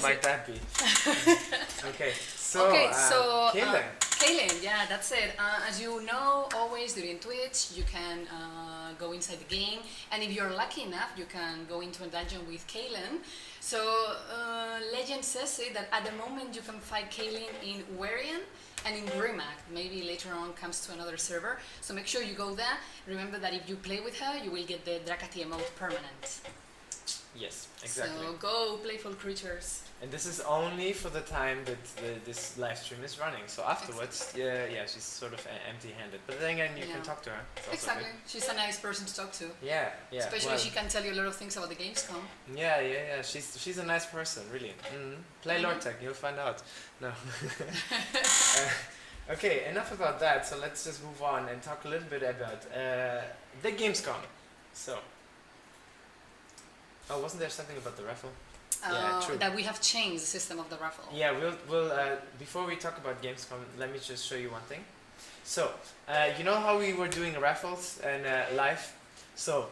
What might that be? Okay, so, Kalin, yeah, that's it. As you know, always during Twitch, you can go inside the game, and if you're lucky enough, you can go into a dungeon with Kalin. So, legend says it that at the moment you can fight Kalin in Warian and in Grimac. Maybe later on comes to another server. So make sure you go there. Remember that if you play with her, you will get the Drakati emote permanent. Yes, exactly. So go, playful creatures. And this is only for the time that this live stream is running. So afterwards, yeah, she's sort of empty-handed. But then again, you can talk to her. Exactly. She's a nice person to talk to. Yeah. Especially she can tell you a lot of things about the Gamescom. Yeah. She's a nice person, really. Play Lor'Tac, you'll find out. No. Okay, enough about that. So let's just move on and talk a little bit about the Gamescom. So. Oh, wasn't there something about the raffle? Yeah, true. That we have changed the system of the raffle. Yeah, we'll before we talk about Gamescom, let me just show you one thing. So, you know how we were doing raffles and live? So,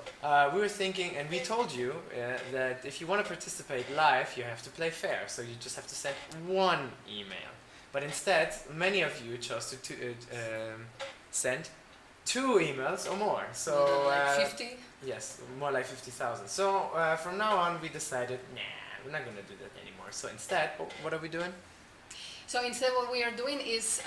we were thinking, and we told you that if you want to participate live, you have to play fair. So you just have to send one email. But instead, many of you chose to send 2 emails or more. So like 50? Yes, more like 50,000. So from now on, we decided, nah, we're not going to do that anymore. So instead, what are we doing? So instead what we are doing is,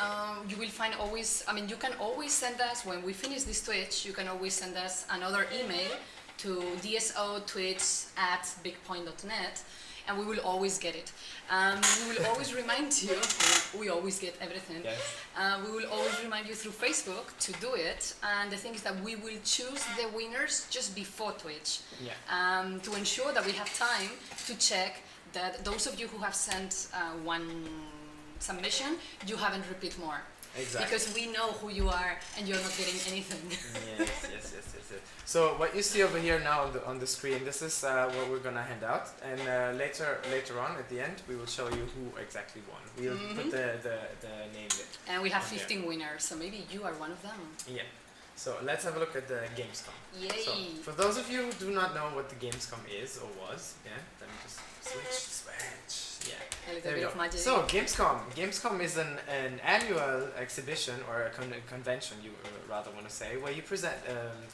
you will find always, you can always send us, when we finish this Twitch, you can always send us another email to DSO@bigpoint.net, and we will always get it. We will always remind you, we always get everything. Yes. We will always remind you through Facebook to do it, and the thing is that we will choose the winners just before Twitch, to ensure that we have time to check that those of you who have sent one submission, you haven't repeat more. Exactly. Because we know who you are and you're not getting anything. Yes. So what you see over here now on the screen, this is what we're gonna hand out, and later on at the end we will show you who exactly won. We'll put the name there. And we have 15 winners, so maybe you are one of them. Yeah. So let's have a look at the Gamescom. Yay! So for those of you who do not know what the Gamescom is or was, let me just switch. Yeah. A little bit of magic. So Gamescom is an annual exhibition or a convention, you rather want to say, where you present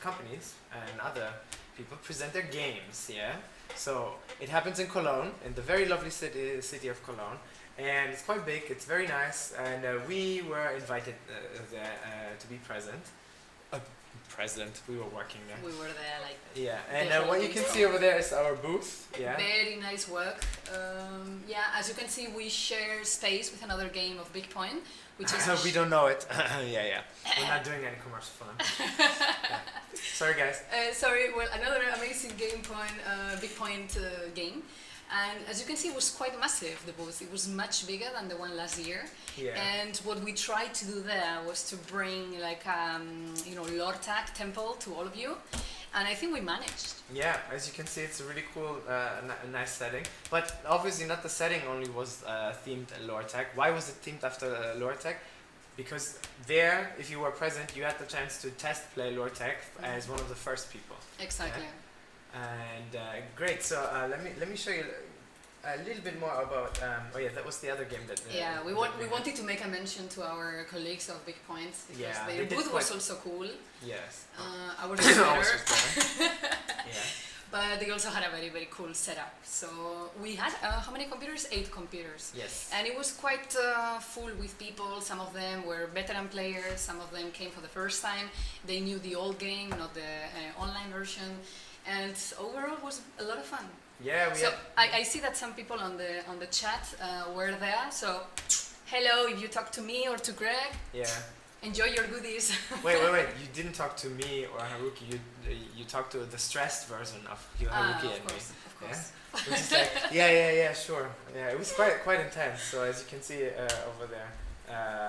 companies and other people present their games. Yeah. So it happens in Cologne, in the very lovely city of Cologne, and it's quite big. It's very nice, and we were invited there to be present. We were working there. We were there, like. Yeah, and what you can see over there is our booth. Yeah. Very nice work. As you can see, we share space with another game of Big Point, which is. We don't know it. Yeah. We're not doing any commercial for them. Sorry, guys. Well, another amazing Big Point game. And as you can see, it was quite massive, the booth. It was much bigger than the one last year. Yeah. And what we tried to do there was to bring like Lor'Tac temple to all of you. And I think we managed. Yeah, as you can see, it's a really cool, nice setting. But obviously not the setting only was themed Lor'Tac. Why was it themed after Lor'Tac? Because there, if you were present, you had the chance to test play Lor'Tac as one of the first people. Exactly. Yeah? And great. So let me show you a little bit more about. That was the other game that. We wanted to make a mention to our colleagues of Big Point because their booth was also cool. Yes. Ours was better. Yeah. But they also had a very, very cool setup. So we had, how many computers? 8 computers. Yes. And it was quite full with people. Some of them were veteran players. Some of them came for the first time. They knew the old game, not the online version. And overall it was a lot of fun. Yeah. I see that some people on the chat were there. So hello, if you talk to me or to Greg. Yeah. Enjoy your goodies. Wait. You didn't talk to me or Haruki. You talked to the stressed version of you, Haruki, and me. Of course. Yeah? Which is like, yeah, sure. Yeah, it was quite intense. So as you can see over there,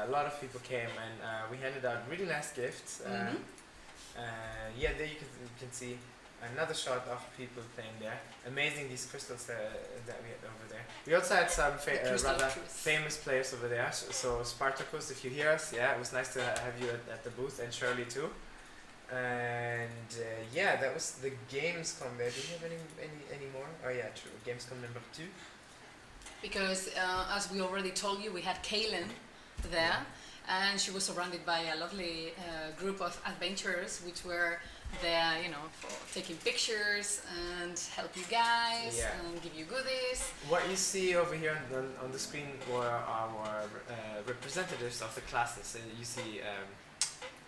a lot of people came and we handed out really nice gifts. There you can see another shot of people playing there. Amazing, these crystals that we had over there. We also had some rather famous players over there. So Spartacus, if you hear us, it was nice to have you at the booth, and Shirley too. And that was the Gamescom there. Do you have any more? Oh yeah, true. Gamescom number 2. because as we already told you, we had Kalin there, and she was surrounded by a lovely group of adventurers which were there, you know, for taking pictures and help you guys and give you goodies. What you see over here on the screen were our representatives of the classes. So you see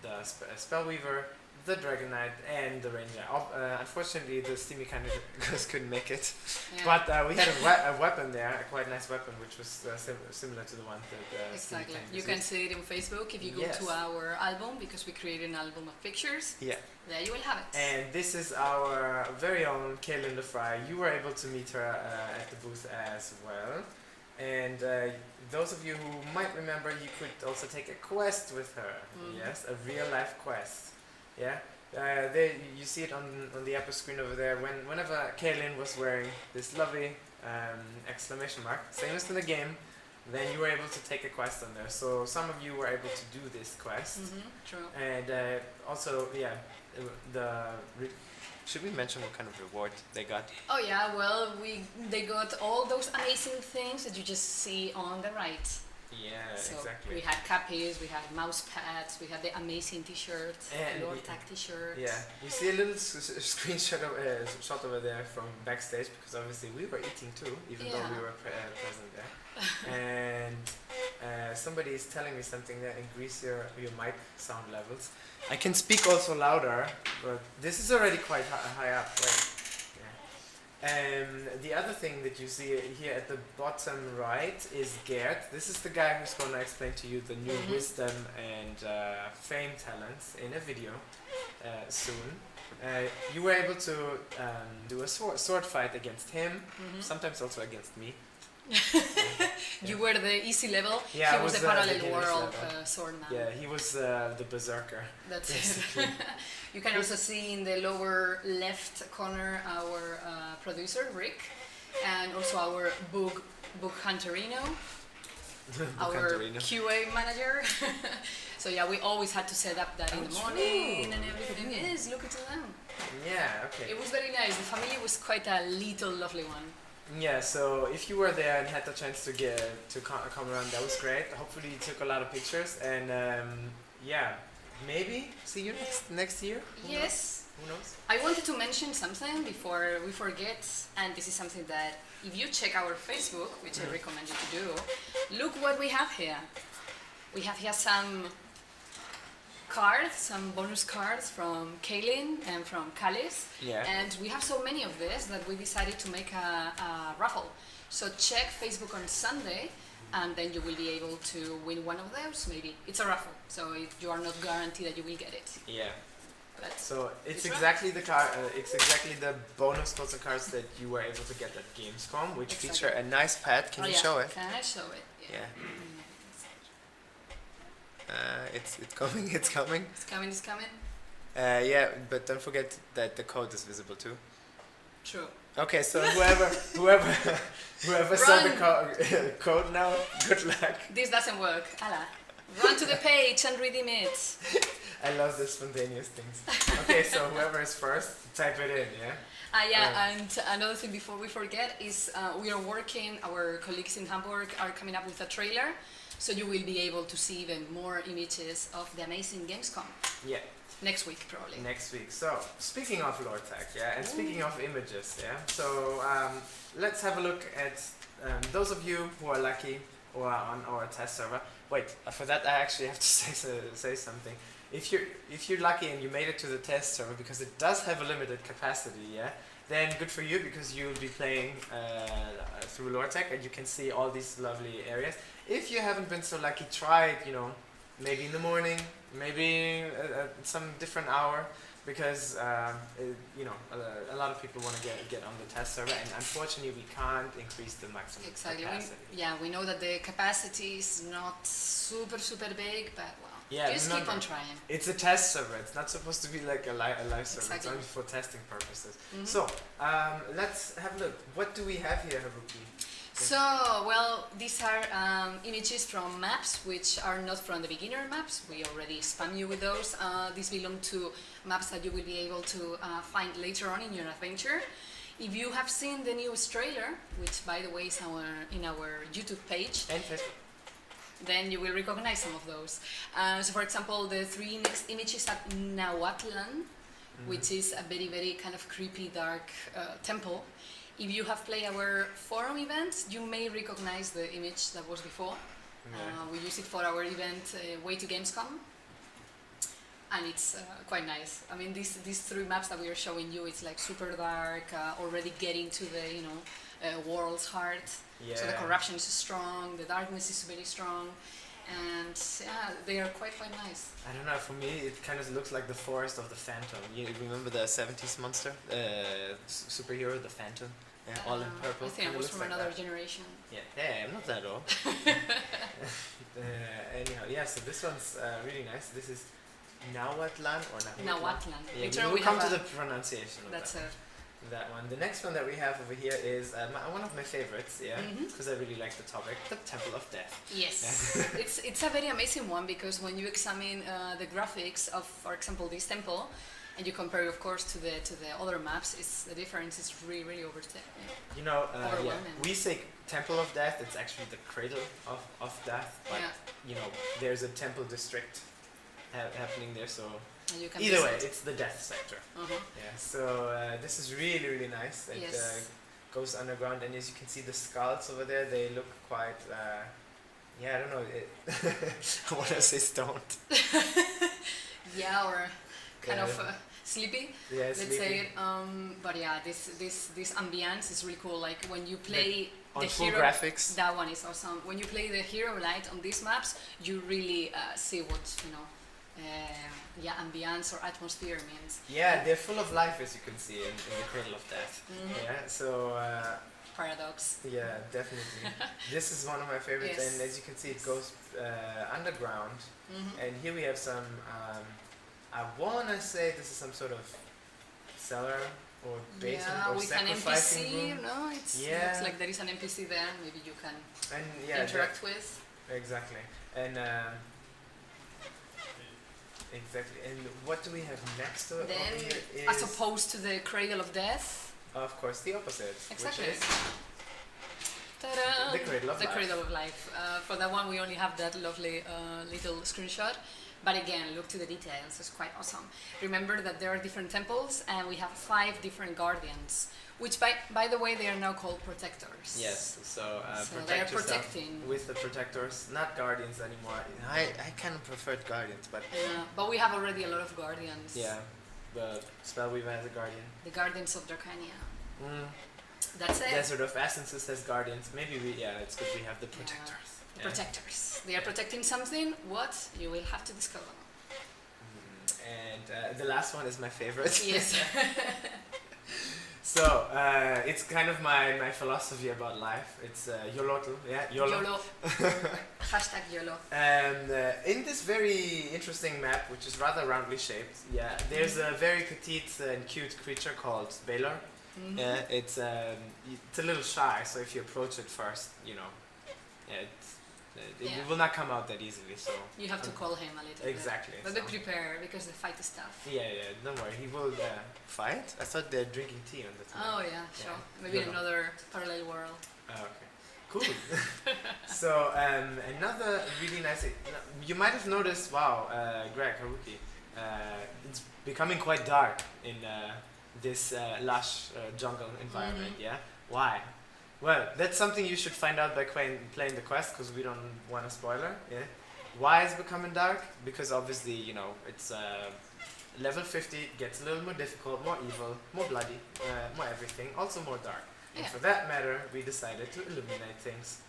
the Spellweaver, the Dragon Knight, and the Ranger. Unfortunately, the Steam Mechanicals couldn't make it, but we had a weapon there, a quite nice weapon, which was similar to the one that exactly. You can see it on Facebook if you go to our album, because we created an album of pictures. Yeah. There you will have it. And this is our very own Kalin Lefry. You were able to meet her at the booth as well. And those of you who might remember, you could also take a quest with her. Yes, a real life quest. Yeah, there you see it on the upper screen over there. Whenever Kalin was wearing this lovely exclamation mark, same as in the game, then you were able to take a quest on there. So some of you were able to do this quest. True. And also, should we mention what kind of reward they got? Oh yeah, well, they got all those amazing things that you just see on the right. Yeah, so exactly. We had cappies, we had mouse pads, we had the amazing t-shirt, the Lor'Tac t-shirt. Yeah, you see a little screenshot shot over there from backstage, because obviously we were eating too, even though we were present there. And somebody is telling me something that increase your mic sound levels. I can speak also louder, but this is already quite high up, right? The other thing that you see here at the bottom right is Gert. This is the guy who's going to explain to you the new wisdom and fame talents in a video soon. You were able to do a sword fight against him, sometimes also against me. You were the easy level, he was the parallel world swordman. Yeah, he was the berserker. That's it. You can also see in the lower left corner our producer, Rick, and also our book hunterino, our QA manager. So yeah, we always had to set up that in the morning and everything. Yes, look at them. Yeah, okay. It was very nice. The family was quite a little lovely one. Yeah, so if you were there and had the chance to come around, that was great. Hopefully you took a lot of pictures, and maybe see you next year. Who knows? I wanted to mention something before we forget, and this is something that if you check our Facebook, which I recommend you to do, look what we have here. We have here some cards, some bonus cards from Kalin and from Kalis, and we have so many of this that we decided to make a raffle. So check Facebook on Sunday, and then you will be able to win one of those. Maybe it's a raffle, so you are not guaranteed that you will get it. Yeah. But so it's exactly the card. It's exactly the bonus sponsor cards that you were able to get at Gamescom, which feature a nice pad. Can you show it? Can I show it? Yeah. It's coming. It's coming. It's coming. Yeah, but don't forget that the code is visible too. True. Okay, so whoever saw the code now, good luck. This doesn't work. Ala. Run to the page and redeem it. I love the spontaneous things. Okay, so whoever is first, type it in, yeah? And another thing before we forget is we are working, our colleagues in Hamburg are coming up with a trailer, so you will be able to see even more images of the amazing Gamescom. Yeah. Next week, probably. Next week. So, speaking of Lor'Tac, and speaking of images, so let's have a look at those of you who are lucky or are on our test server. Wait, for that I actually have to say something. If you're lucky and you made it to the test server, because it does have a limited capacity, then good for you, because you'll be playing through Lor'Tac and you can see all these lovely areas. If you haven't been so lucky, try it, maybe in the morning, maybe at some different hour, because a lot of people want to get on the test server, and unfortunately we can't increase the maximum capacity. We know that the capacity is not super big, but just keep on trying. It's a test server. It's not supposed to be like a live server. It's only for testing purposes. So let's have a look. What do we have here, Haruki? So, these are images from maps, which are not from the beginner maps. We already spam you with those. These belong to maps that you will be able to find later on in your adventure. If you have seen the newest trailer, which by the way is in our YouTube page, And Facebook. then you will recognize some of those. So for example, the 3 next images at Nahuatlan, which is a very, very kind of creepy, dark temple. If you have played our forum events, you may recognize the image that was before. Yeah. We use it for our event, Way to Gamescom. And it's quite nice. I mean, these 3 maps that we are showing you, it's like super dark, already getting to the, world's heart. Yeah. So the corruption is strong, the darkness is very strong, and yeah, they are quite nice. I don't know, for me it kind of looks like the Forest of the Phantom. You remember the 70s monster? Superhero, the Phantom? Yeah, all in purple. I think it was from like another that. generation. Yeah, I'm not that old. Anyhow, yeah, so this one's really nice. This is Nahuatlan or Nahuatlan. Yeah, we'll come to the pronunciation of That's that one. The next one that we have over here is one of my favorites, because I really like the topic, the Temple of Death. Yes, it's a very amazing one, because when you examine the graphics of, for example, this temple, and you compare it, of course, to the other maps, the difference is really overwhelming. We say Temple of Death, it's actually the Cradle of Death, but there's a temple district happening there, so either way, it's the death sector. Yeah, so this is really nice. It goes underground, and as you can see, the skulls over there, they look quite, I don't know, I want to say stoned. Yeah, or kind of sleepy, yeah, let's say it. But yeah, this ambience is really cool. Like when you play on the full hero, graphics. that one is awesome. When you play the hero light on these maps, you really see what ambience or atmosphere means. Yeah, they're full of life, as you can see in the Cradle of Death. Yeah, so paradox. yeah, definitely. This is one of my favorites, and as you can see, it goes underground. And here we have some. I wanna say this is some sort of cellar or basement or with sacrificing an NPC. room. No, looks like there is an NPC there. Maybe you can interact with. Exactly, and. Exactly, and what do we have next to it? Then, as opposed to the Cradle of Death, of course, the opposite. Exactly. Which is ta-da! the Cradle of Life. The Cradle of Life. For that one, we only have that lovely little screenshot. But again, look to the details. It's quite awesome. Remember that there are different temples, and we have 5 different guardians, which, by the way, they are now called protectors. Yes, so they are protecting. With the protectors, not guardians anymore. I kind of preferred guardians, but but we have already a lot of guardians. yeah, the Spellweaver has a guardian. The Guardians of Dracania. That's it. Desert of Essences has guardians. Maybe it's good we have the protectors. The protectors. They are protecting something. What? You will have to discover. And the last one is my favorite. Yes. So, it's kind of my philosophy about life. It's YOLOTL, YOLO. YOLO. Hashtag YOLO. And in this very interesting map, which is rather roundly shaped, there's a very petite and cute creature called Baylor. It's a little shy, so if you approach it first, it will not come out that easily. So you have to call him a little exactly. bit. But be prepared, because the fight is tough. Yeah, don't worry. He will fight. I thought they're drinking tea on the time. Oh yeah, sure. Maybe in another parallel world. Okay, cool. So another really nice. You might have noticed. Wow, Greg Haruki. It's becoming quite dark in this lush jungle environment. Yeah. Why? Well, that's something you should find out by playing the quest, because we don't want a spoiler. Yeah. Why is it becoming dark? Because obviously, it's level 50, gets a little more difficult, more evil, more bloody, more everything, also more dark. And for that matter, we decided to illuminate things.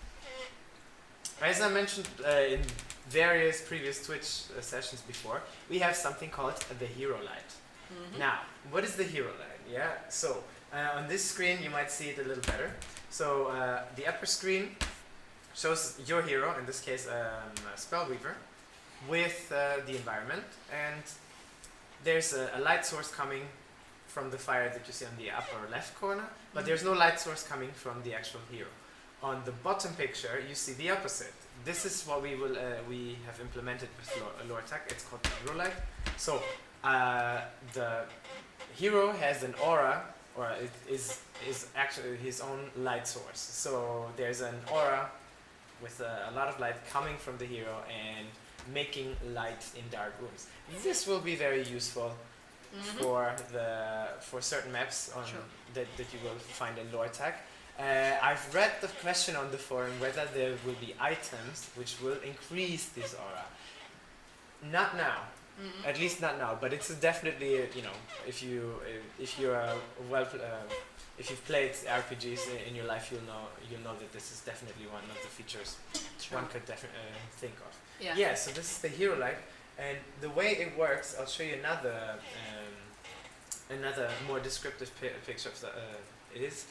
As I mentioned in various previous Twitch sessions before, we have something called the Hero Light. Now, what is the Hero Light? Yeah. So on this screen, you might see it a little better. So the upper screen shows your hero, in this case a Spellweaver, with the environment, and there's a light source coming from the fire that you see on the upper left corner, but there's no light source coming from the actual hero. On the bottom picture, you see the opposite. This is what we have implemented with Lor'Tac. It's called the Hero Light. So the hero has an aura or it is actually his own light source. So there's an aura with a lot of light coming from the hero and making light in dark rooms. This will be very useful for certain maps on that you will find in Lor'Tac. I've read the question on the forum whether there will be items which will increase this aura. Not now, at least not now. But it's definitely if you've played RPGs in your life, you'll know that this is definitely one of the features one could think of. Yeah. So this is the hero light, and the way it works, I'll show you another more descriptive picture of it is.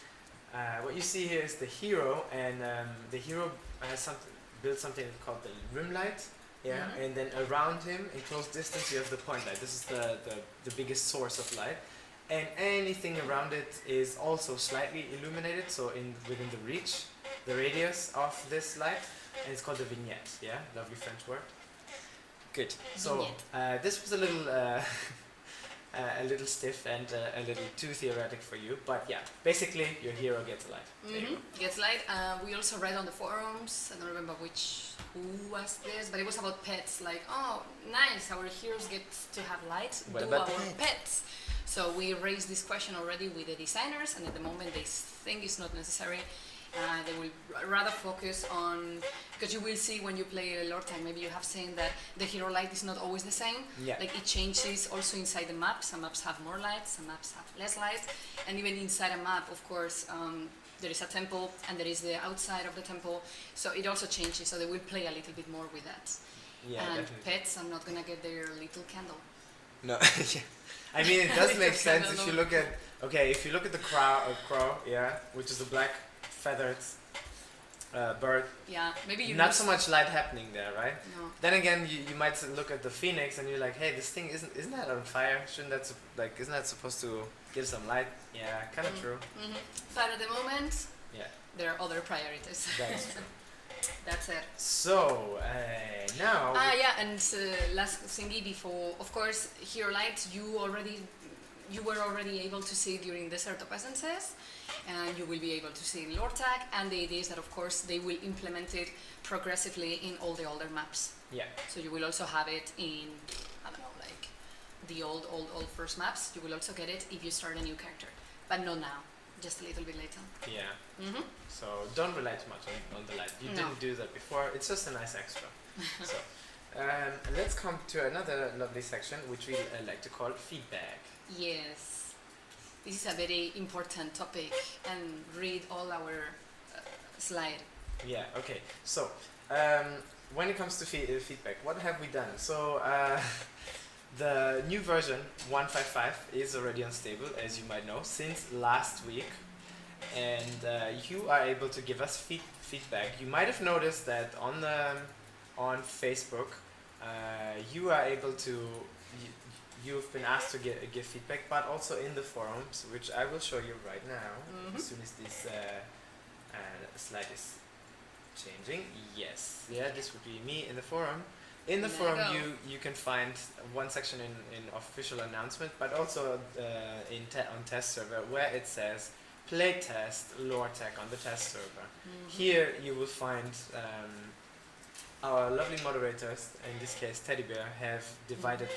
What you see here is the hero, and the hero has built something called the rim light, and then around him, in close distance, you have the point light. This is the biggest source of light, and anything around it is also slightly illuminated, so within the radius of this light, and it's called the vignette. Yeah, lovely French word. Good. So this was a little stiff and a little too theoretic for you, but yeah, basically your hero gets light. Gets light. We also read on the forums, I don't remember who was this, but it was about pets, like, oh, nice, our heroes get to have light, what do about our the pets? So we raised this question already with the designers, and at the moment they think it's not necessary. They will rather focus on, because you will see when you play Lor'Tac, maybe you have seen that the hero light is not always the same. Yeah. Like it changes also inside the map. Some maps have more light, some maps have less light. And even inside a map, of course, there is a temple and there is the outside of the temple. So it also changes, so they will play a little bit more with that. Yeah, and definitely. pets are not going to get their little candle. No, yeah. I mean, it does make sense if you look at the crow, which is a black feathered bird. Yeah, maybe you not so much light happening there, right? No. Then again, you might look at the phoenix and you're like, hey, this thing isn't that on fire? Isn't that supposed to give some light? Yeah, kind of true. But at the moment, there are other priorities. That's true. That's it. So now. And last thingy before, of course, hero light. You were already able to see during Desert of Essences, and you will be able to see in Lor'Tac. And the idea is that, of course, they will implement it progressively in all the older maps. Yeah. So you will also have it in, I don't know, like the old first maps. You will also get it if you start a new character, but not now. Just a little bit later. Yeah. So don't rely too much on the light. You didn't do that before. It's just a nice extra. So let's come to another lovely section, which we like to call feedback. Yes. This is a very important topic, and read all our slide. Yeah. Okay. So when it comes to feedback, what have we done? So the new version 1.5.5 is already unstable, as you might know, since last week, and you are able to give us feedback. You might have noticed that on Facebook, you are able to. You've been asked to give feedback, but also in the forums, which I will show you right now, as soon as this slide is changing. Yes, yeah, this would be me in the forum. In the forum, you can find one section in official announcement, but also on test server, where it says playtest Lor'Tac on the test server. Here you will find our lovely moderators, in this case Teddy Bear, have divided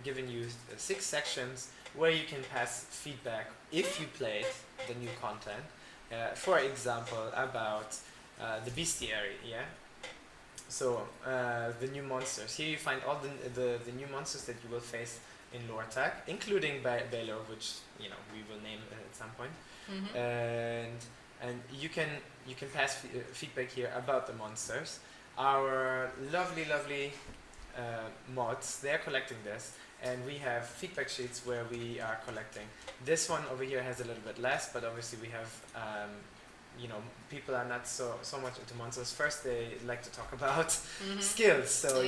given you 6 sections where you can pass feedback if you played the new content. For example, about the bestiary, So the new monsters. Here you find all the new monsters that you will face in Lor'Tac, including Baylor, which we will name at some point. And you can pass feedback here about the monsters. Our lovely mods, they are collecting this, and we have feedback sheets where we are collecting. This one over here has a little bit less, but obviously we have people are not so much into monsters. First they like to talk about skills. So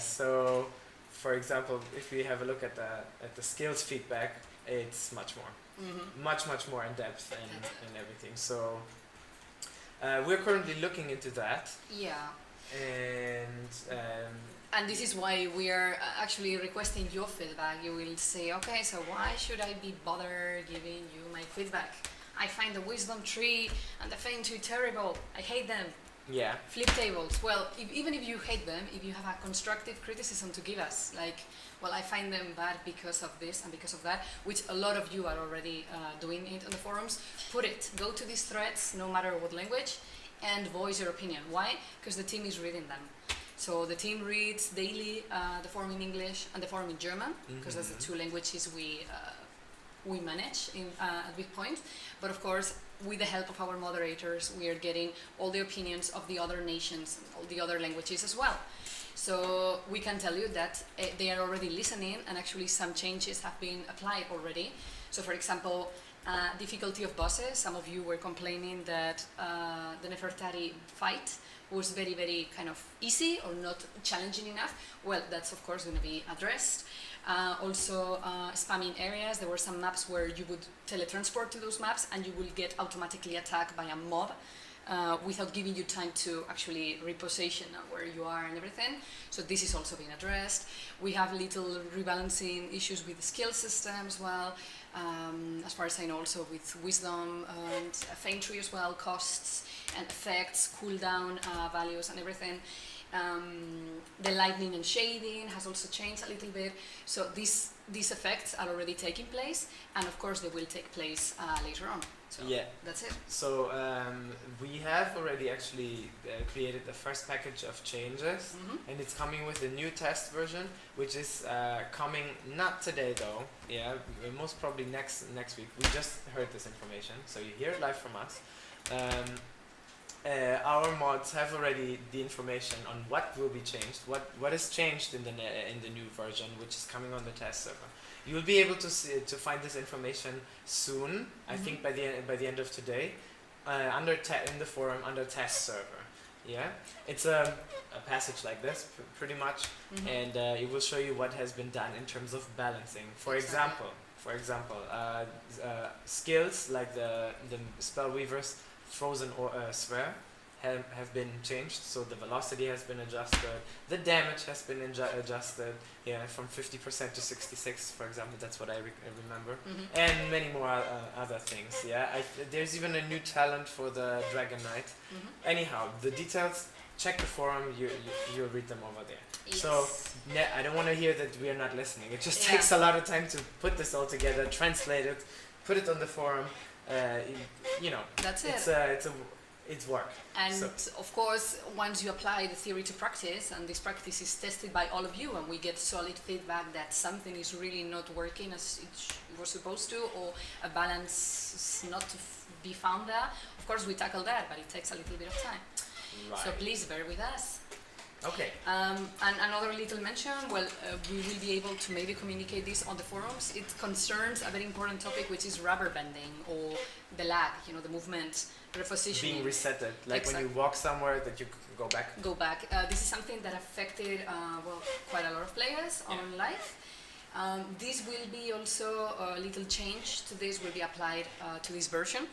so for example, if we have a look at the skills feedback, it's much more in depth and everything. So we're currently looking into that. Yeah. And And this is why we are actually requesting your feedback. You will say, okay, so why should I be bothered giving you my feedback? I find the wisdom tree and the fame tree terrible. I hate them. Yeah. Flip tables. Well, even if you hate them, if you have a constructive criticism to give us, like, well, I find them bad because of this and because of that, which a lot of you are already doing it on the forums, put it. Go to these threads, no matter what language, and voice your opinion. Why? Because the team is reading them. So the team reads daily the forum in English and the forum in German, because that's the two languages we manage at Big Point. But of course, with the help of our moderators, we are getting all the opinions of the other nations, all the other languages as well. So we can tell you that they are already listening, and actually some changes have been applied already. So for example, difficulty of bosses. Some of you were complaining that the Nefertari fight was very, very kind of easy or not challenging enough. Well, that's of course going to be addressed. Also, spamming areas. There were some maps where you would teletransport to those maps and you will get automatically attacked by a mob without giving you time to actually reposition where you are and everything. So this is also being addressed. We have little rebalancing issues with the skill system as well. As far as I know, also with wisdom and fame tree as well, costs and effects, cooldown values and everything. The lightning and shading has also changed a little bit. So these effects are already taking place, and of course they will take place later on. So yeah, that's it. So we have already actually created the first package of changes, and it's coming with a new test version, which is coming not today though. Yeah, most probably next week. We just heard this information, so you hear it live from us. Our mods have already the information on what will be changed, what is changed in the new version, which is coming on the test server. You will be able to find this information soon. I think by the end of today, in the forum under test server. Yeah, it's a passage like this, pretty much, and it will show you what has been done in terms of balancing. For example, skills like the Spellweaver's Frozen Sphere have been changed, so the velocity has been adjusted, the damage has been adjusted, yeah, from 50% to 66, for example. That's what I remember, and many more other things. Yeah, there's even a new talent for the Dragon Knight. Anyhow, the details, check the forum. You'll read them over there. Yes. So I don't want to hear that we are not listening. It just takes a lot of time to put this all together, translate it, put it on the forum. You know, that's it. It's work. And of course, once you apply the theory to practice, and this practice is tested by all of you, and we get solid feedback that something is really not working as it was supposed to, or a balance is not to be found there, of course we tackle that, but it takes a little bit of time. Right. So please bear with us. Okay. And another little mention, well, we will be able to maybe communicate this on the forums. It concerns a very important topic, which is rubber banding, or the lag, you know, the movement, repositioning. Being resetted, like when you walk somewhere that you go back. Go back. This is something that affected, well, quite a lot of players on live. This will be also a little change to this will be applied to this version.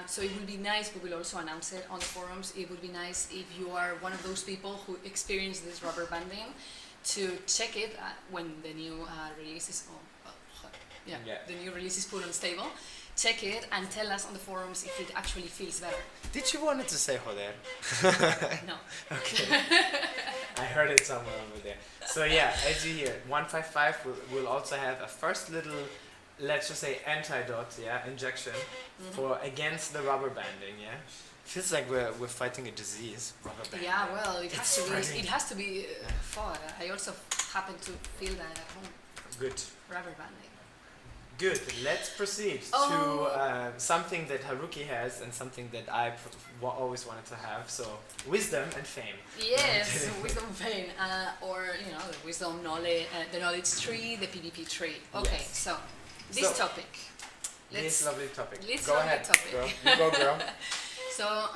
So it will be nice, we will also announce it on the forums, it would be nice if you are one of those people who experience this rubber banding to check it when the new release is the new release is put on stable. Check it and tell us on the forums if it actually feels better. Did you want it to say joder? No. Okay. I heard it somewhere over there. So yeah, as you hear, 155 will also have a first little, let's just say, antidote, injection for against the rubber banding, Feels like we're fighting a disease, rubber banding. Yeah, well, it has to be fought. I also happen to feel that at home. Good. Rubber banding. Good. Let's proceed to something that Haruki has and something that I always wanted to have. So, wisdom and fame. Yes, wisdom and fame, or you know, the wisdom knowledge, the knowledge tree, the PvP tree. Okay, so this topic. This lovely topic. Go ahead, girl. You go, girl. So,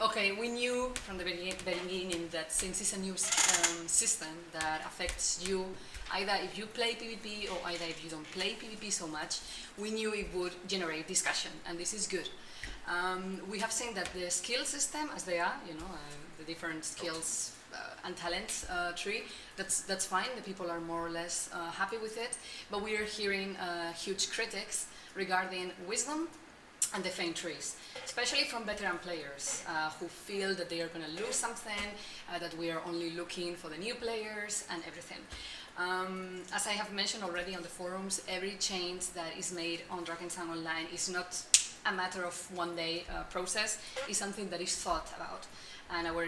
okay, we knew from the beginning that since it's a new system that affects you, either if you play PvP or either if you don't play PvP so much, we knew it would generate discussion, and this is good. We have seen that the skill system, as they are, you know, the different skills and talent tree. That's fine. The people are more or less happy with it. But we are hearing huge critics regarding wisdom and the fame trees, especially from veteran players who feel that they are going to lose something, that we are only looking for the new players and everything. As I have mentioned already on the forums, every change that is made on Drakensang Online is not a matter of one day process. It's something that is thought about, and our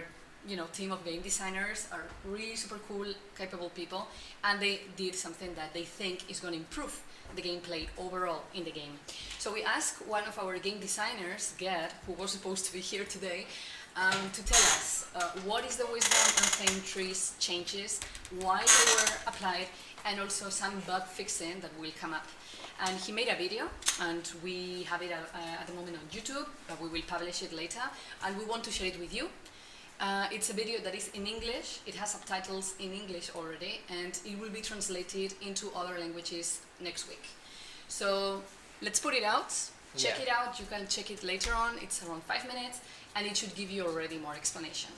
team of game designers are really super cool, capable people, and they did something that they think is going to improve the gameplay overall in the game. So we asked one of our game designers, Gerd, who was supposed to be here today, to tell us what is the wisdom and fame trees changes, why they were applied, and also some bug fixing that will come up. And he made a video, and we have it at the moment on YouTube, but we will publish it later, and we want to share it with you. It's a video that is in English. It has subtitles in English already, and it will be translated into other languages next week. So let's put it out. Check it out. You can check it later on. It's around 5 minutes, and it should give you already more explanation.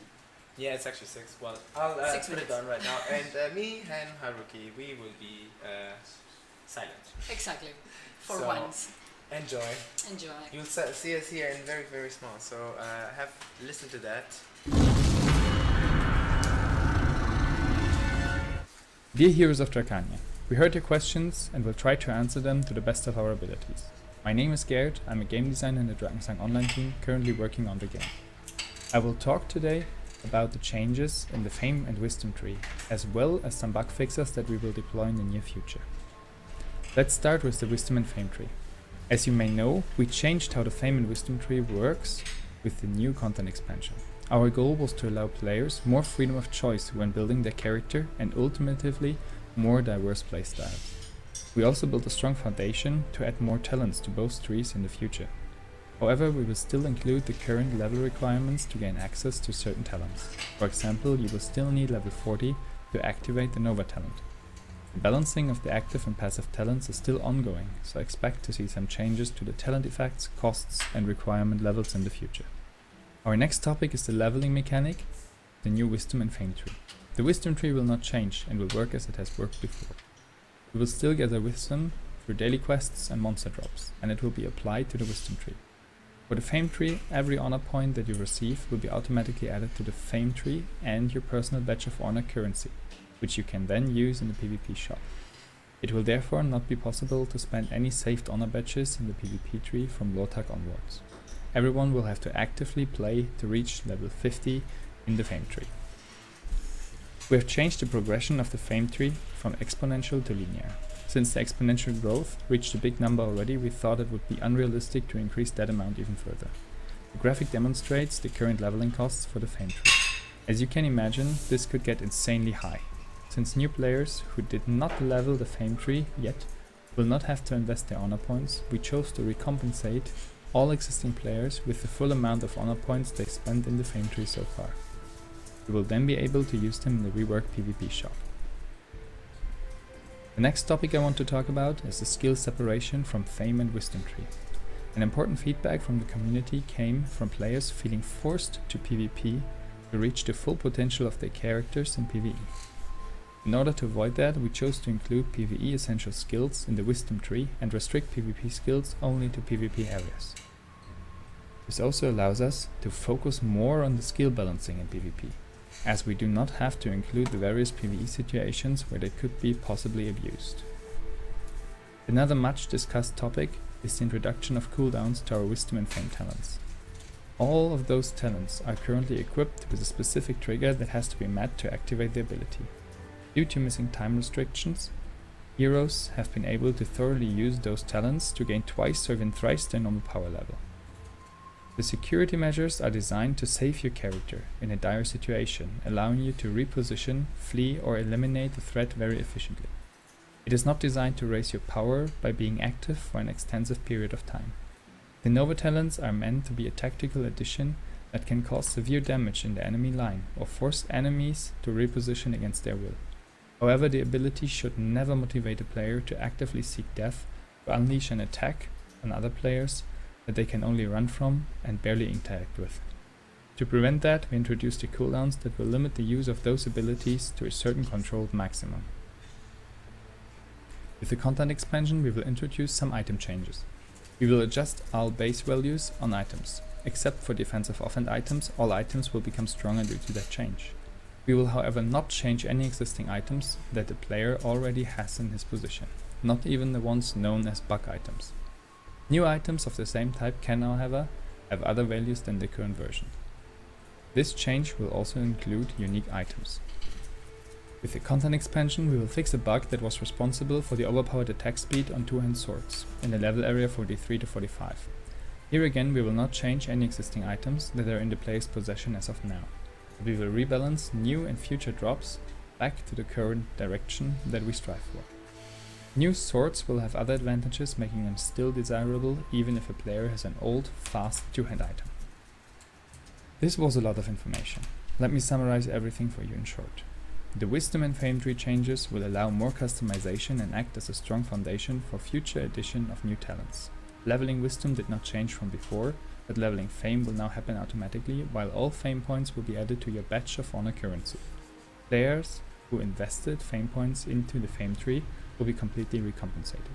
Yeah, it's actually 6. Well, I'll 6 put minutes. it on right now. And me and Haruki, we will be silent. Exactly. For So, once. Enjoy. Enjoy. You'll see us here in very, very small. So listen to that. Dear heroes of Drakania, we heard your questions and will try to answer them to the best of our abilities. My name is Gerd, I'm a game designer in the Drakensang Online team currently working on the game. I will talk today about the changes in the Fame and Wisdom tree, as well as some bug fixes that we will deploy in the near future. Let's start with the Wisdom and Fame tree. As you may know, we changed how the Fame and Wisdom tree works with the new content expansion. Our goal was to allow players more freedom of choice when building their character and ultimately more diverse playstyles. We also built a strong foundation to add more talents to both trees in the future. However, we will still include the current level requirements to gain access to certain talents. For example, you will still need level 40 to activate the Nova talent. The balancing of the active and passive talents is still ongoing, so expect to see some changes to the talent effects, costs and requirement levels in the future. Our next topic is the leveling mechanic, the new Wisdom and Fame tree. The Wisdom tree will not change and will work as it has worked before. We will still gather Wisdom through daily quests and monster drops, and it will be applied to the Wisdom tree. For the Fame tree, every honor point that you receive will be automatically added to the Fame tree and your personal badge of honor currency, which you can then use in the PvP shop. It will therefore not be possible to spend any saved honor badges in the PvP tree from Lor'Tac onwards. Everyone will have to actively play to reach level 50 in the Fame tree. We have changed the progression of the Fame tree from exponential to linear. Since the exponential growth reached a big number already, we thought it would be unrealistic to increase that amount even further. The graphic demonstrates the current leveling costs for the Fame tree. As you can imagine, this could get insanely high. Since new players who did not level the Fame tree yet will not have to invest their honor points, we chose to recompensate all existing players with the full amount of honor points they spent in the Fame tree so far. You will then be able to use them in the reworked PvP shop. The next topic I want to talk about is the skill separation from Fame and Wisdom tree. An important feedback from the community came from players feeling forced to PvP to reach the full potential of their characters in PvE. In order to avoid that, we chose to include PvE essential skills in the Wisdom tree and restrict PvP skills only to PvP areas. This also allows us to focus more on the skill balancing in PvP, as we do not have to include the various PvE situations where they could be possibly abused. Another much discussed topic is the introduction of cooldowns to our Wisdom and Fame talents. All of those talents are currently equipped with a specific trigger that has to be met to activate the ability. Due to missing time restrictions, heroes have been able to thoroughly use those talents to gain twice or even thrice their normal power level. The security measures are designed to save your character in a dire situation, allowing you to reposition, flee or eliminate the threat very efficiently. It is not designed to raise your power by being active for an extensive period of time. The Nova talents are meant to be a tactical addition that can cause severe damage in the enemy line or force enemies to reposition against their will. However, the ability should never motivate a player to actively seek death or unleash an attack on other players that they can only run from and barely interact with. To prevent that, we introduced the cooldowns that will limit the use of those abilities to a certain controlled maximum. With the content expansion, we will introduce some item changes. We will adjust all base values on items. Except for defensive offhand items, all items will become stronger due to that change. We will however not change any existing items that the player already has in his position, not even the ones known as bug items. New items of the same type can, however, have other values than the current version. This change will also include unique items. With the content expansion, we will fix a bug that was responsible for the overpowered attack speed on two-hand swords in the level area 43 to 45. Here again, we will not change any existing items that are in the player's possession as of now. We will rebalance new and future drops back to the current direction that we strive for. New swords will have other advantages, making them still desirable even if a player has an old, fast two-hand item. This was a lot of information. Let me summarize everything for you in short. The Wisdom and Fame tree changes will allow more customization and act as a strong foundation for future addition of new talents. Leveling Wisdom did not change from before, but leveling Fame will now happen automatically, while all Fame points will be added to your Badge of Honor currency. Players who invested Fame points into the Fame tree will be completely recompensated.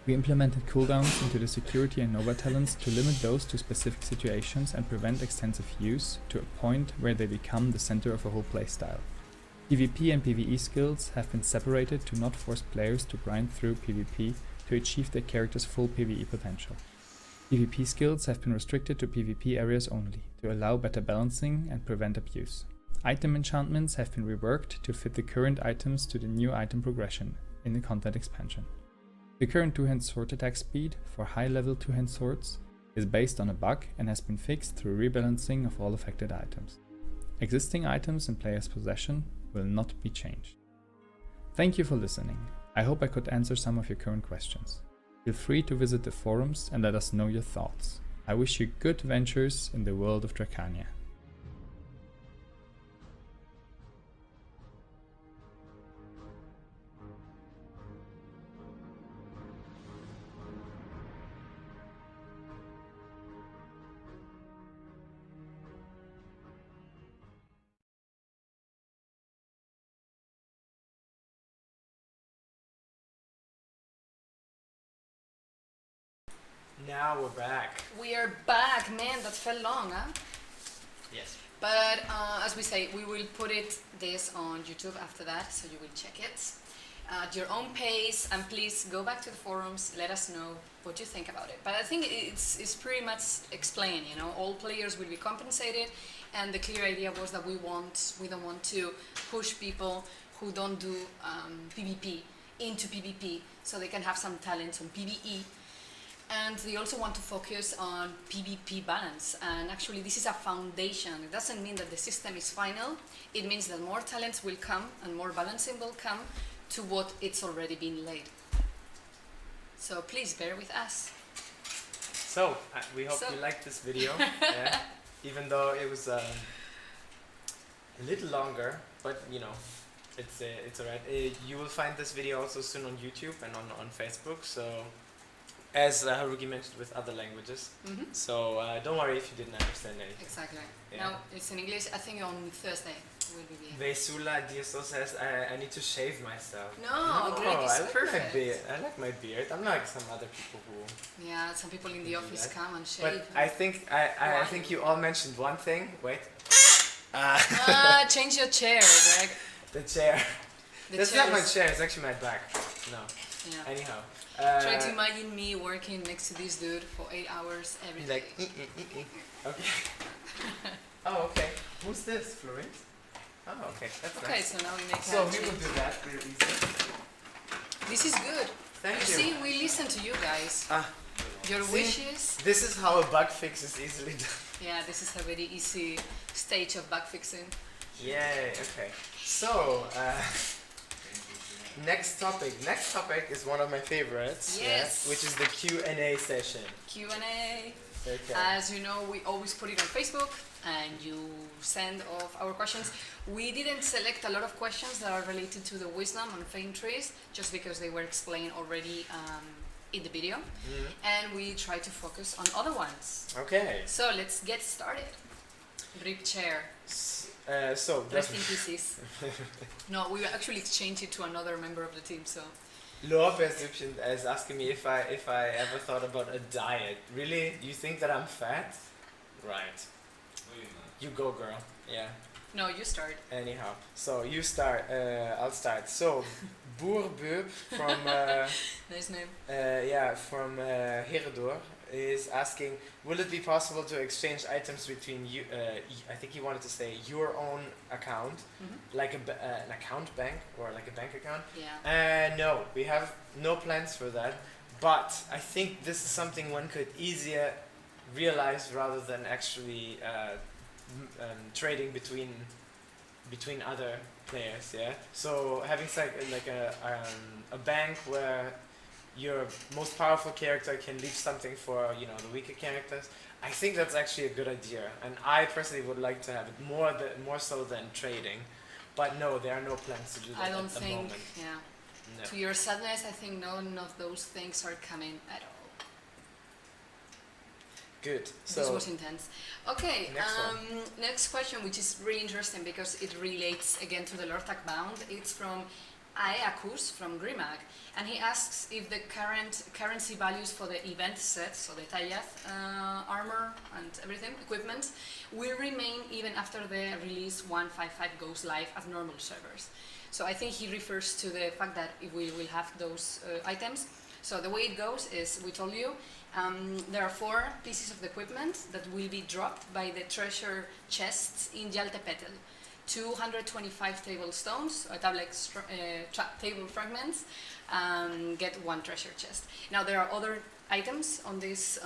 We implemented cooldowns into the security and Nova talents to limit those to specific situations and prevent extensive use to a point where they become the center of a whole playstyle. PvP and PvE skills have been separated to not force players to grind through PvP to achieve their character's full PvE potential. PvP skills have been restricted to PvP areas only, to allow better balancing and prevent abuse. Item enchantments have been reworked to fit the current items to the new item progression in the content expansion. The current two-hand sword attack speed for high-level two-hand swords is based on a bug and has been fixed through rebalancing of all affected items. Existing items in player's possession will not be changed. Thank you for listening. I hope I could answer some of your current questions. Feel free to visit the forums and let us know your thoughts. I wish you good ventures in the world of Dracania. Now we're back. We are back, man. That felt long, huh? Yes. But as we say, we will put this on YouTube after that, so you will check it at your own pace. And please go back to the forums. Let us know what you think about it. But I think it's pretty much explained. You know, all players will be compensated, and the clear idea was that we don't want to push people who don't do PvP into PvP, so they can have some talents on PvE. And they also want to focus on PvP balance. And actually this is a foundation. It doesn't mean that the system is final. It means that more talents will come and more balancing will come to what it's already been laid. So please bear with us. So we hope you liked this video. Yeah. Even though it was a little longer, but you know, it's alright. You will find this video also soon on YouTube and on Facebook. So. As Haruki mentioned, with other languages. Mm-hmm. So don't worry if you didn't understand anything. Exactly. Yeah. Now it's in English. I think on Thursday will be. Vesula DSO says I need to shave myself. No, Greg is perfect. My beard. I like my beard. I'm like some other people who. Yeah, some people in the office come and shave. But I think I think you all mentioned one thing. Wait. Change your chair, Greg. The chair. That's not my chair. It's actually my back. No. Yeah. Anyhow. Try to imagine me working next to this dude for 8 hours every day. Okay. Oh, okay. Who's this, Florence? Oh, okay. That's nice. Okay, so now we make. So we will do that real easy. This is good. Thank you. See, we listen to you guys. Your wishes. This is how a bug fix is easily done. Yeah, this is a very easy stage of bug fixing. Yay. Okay. So. Next topic is one of my favorites. Yes. Which is the Q&A session. Q&A. Okay. As you know, we always put it on Facebook and you send off our questions. We didn't select a lot of questions that are related to the Wisdom and Fame trees just because they were explained already in the video. Mm-hmm. And we try to focus on other ones. Okay. So let's get started. Rip chair. So Rest in pieces. No, we actually exchanged it to another member of the team. So. Lopez is asking me if I ever thought about a diet. Really? You think that I'm fat? Right. You go, girl. Yeah. No, you start. Anyhow, so you start. I'll start. So, Boerbub from Nice name. from Heredor is asking, will it be possible to exchange items between you? I think he wanted to say your own account, like an account bank or like a bank account. Yeah. No, we have no plans for that. But I think this is something one could easier realize rather than actually trading between other players. Yeah. So having like a bank where your most powerful character can leave something for the weaker characters. I think that's actually a good idea, and I personally would like to have it more so than trading. But no, there are no plans to do that. I don't at the think. moment. Yeah. No. To your sadness, I think none of those things are coming at all. Good. So this was intense. Okay, next question, which is really interesting because it relates again to the Lor'Tac bound. It's from Aeacus from Grimag, and he asks if the current currency values for the event sets, so the Tayath armor and everything, equipment, will remain even after the release 1.5.5 goes live as normal servers. So I think he refers to the fact that if we will have those items. So the way it goes is, we told you, there are 4 pieces of the equipment that will be dropped by the treasure chests in Yaltepetal. 225 table stones, table fragments, get 1 treasure chest. Now there are other items on this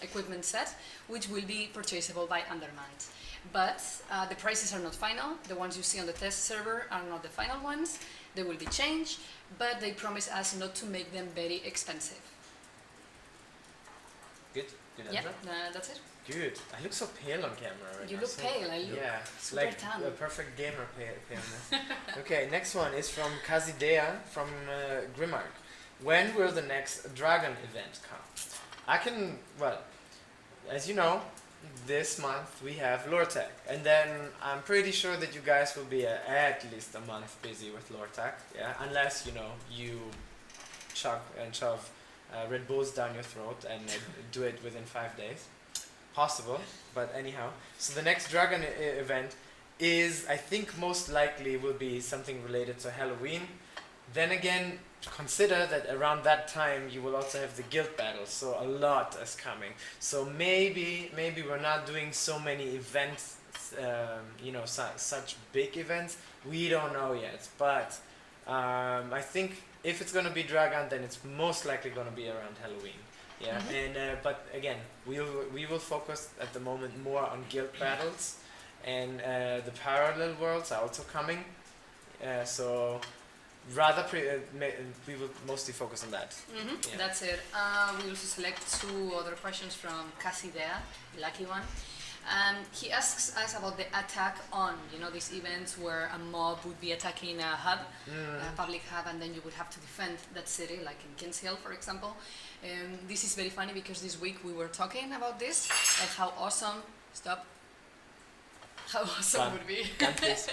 equipment set which will be purchasable by Undermanned. But the prices are not final. The ones you see on the test server are not the final ones. They will be changed, but they promise us not to make them very expensive. Good Yeah, answer. that's it. Good. I look so pale on camera right You now. look pale. I look super like tan. a perfect gamer paleness. Okay, next one is from Kazidea from Grimmark. When will the next dragon event come? As you know, this month we have Lor'Tac, and then I'm pretty sure that you guys will be at least a month busy with Lor'Tac, yeah, unless you chug and shove Red Bulls down your throat and do it within 5 days. Possible, but anyhow. So the next dragon event is, I think, most likely will be something related to Halloween. Then again, consider that around that time you will also have the guild battles, so a lot is coming. So maybe we're not doing so many events, such big events. We don't know yet, but I think if it's gonna be dragon, then it's most likely gonna be around Halloween. Yeah, but again, we will focus at the moment more on guild battles, and the parallel worlds are also coming. So rather, we will mostly focus on that. Yeah. That's it. We also select 2 other questions from Casidea, the lucky one. He asks us about the attack on, these events where a mob would be attacking a hub, a public hub, and then you would have to defend that city, like in Kings Hill, for example. This is very funny because this week we were talking about this, like how awesome, how awesome Gun. would be Gun, please.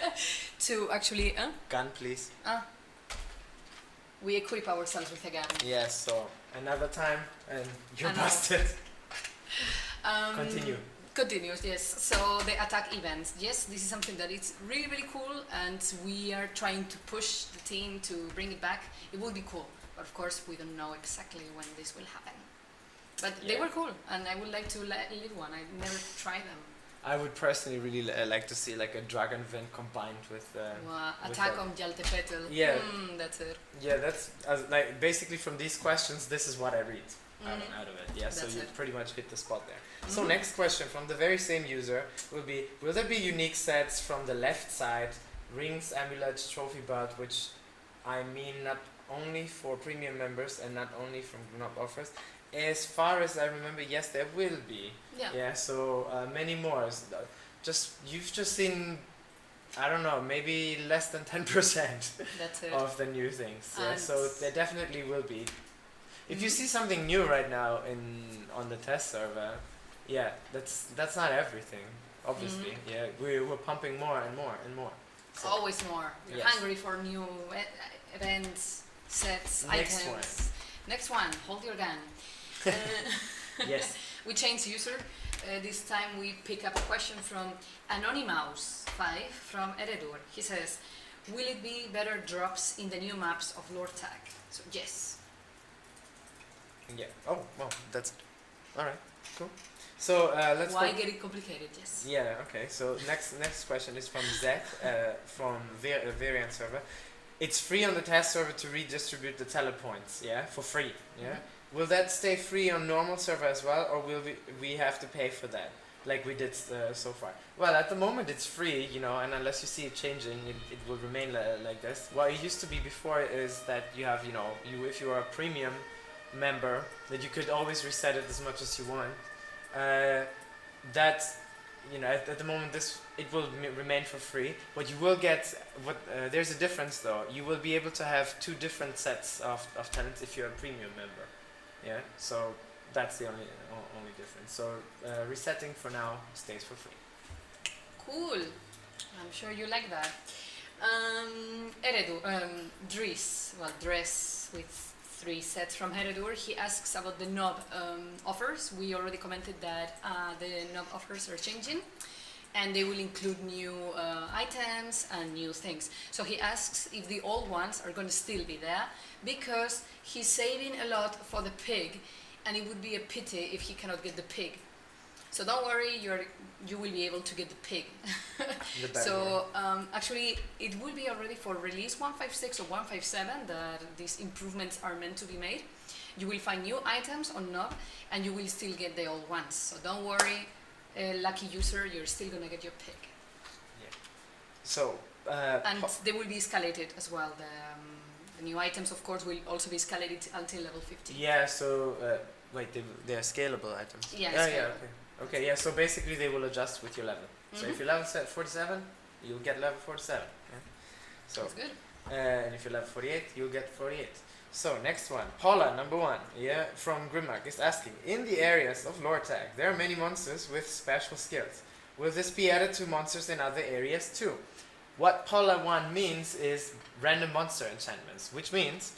to actually, Gun, please. we equip ourselves with a gun. Yes, so another time, and you're Another. busted. Continue. Continues, yes. So the attack events, yes, this is something that is really, really cool, and we are trying to push the team to bring it back. It will be cool, but of course we don't know exactly when this will happen. But they were cool, and I would like to live one. I never tried them. I would personally really like to see like a dragon event combined with attack on Yaltepetal. Yeah. That's it. Yeah, that's like basically from these questions, this is what I read out of it. Yeah, so you pretty much hit the spot there. So next question from the very same user will be: will there be unique sets from the left side, rings, amulets, trophy belt, which I mean not only for premium members and not only from grown-up offers? As far as I remember, yes, there will be. Yeah. Yeah. So many more. You've just seen, I don't know, maybe less than 10% That's it. of the new things. Yeah. So there definitely will be. If you see something new right now on the test server, Yeah, that's not everything, obviously. Yeah, we're pumping more and more and more. So Always more. You're Yes. hungry for new events, sets, Next items. one. Next one, hold your gun. Yes. We change user. This time we pick up a question from Anonymous5 from Eredur. He says, will it be better drops in the new maps of Lor'Tac? So yes. Yeah. Oh, well, that's all right. Cool. So let's Why go. get it complicated? Yes. Yeah. Okay. So next question is from Zach from Variant server. It's free on the test server to redistribute the telepoints. Yeah, for free. Yeah. Will that stay free on normal server as well, or will we have to pay for that, like we did so far? Well, at the moment it's free, you know, and unless you see it changing, it will remain like this. What it used to be before is that you have, you know, if you are a premium member, that you could always reset it as much as you want. That, you know, at the moment it will remain for free. What you will get, there's a difference though. You will be able to have 2 different sets of talents if you're a premium member. Yeah, so that's the only difference. So resetting for now stays for free. Cool. I'm sure you like that. Dress with 3 sets from Heredur. He asks about the knob offers. We already commented that the knob offers are changing and they will include new items and new things. So he asks if the old ones are going to still be there, because he's saving a lot for the pig and it would be a pity if he cannot get the pig. So don't worry, you will be able to get the pig. So actually it will be already for release 156 or 157 that these improvements are meant to be made. You will find new items on knob and you will still get the old ones. So don't worry, lucky user, you're still gonna get your pig. Yeah. So and they will be escalated as well. The new items, of course, will also be escalated until level 50. Yeah. So wait, they're scalable items. Yeah. Yeah. Okay. Okay. Yeah. So basically, they will adjust with your level. So if you're level 47, you'll get level 47. Yeah. So that's good. And if you're level 48, you'll get 48. So next one, Paula, number 1, yeah, from Grimmark is asking, in the areas of Lor'Tac, there are many monsters with special skills. Will this be added to monsters in other areas too? What Paula 1 means is random monster enchantments, which means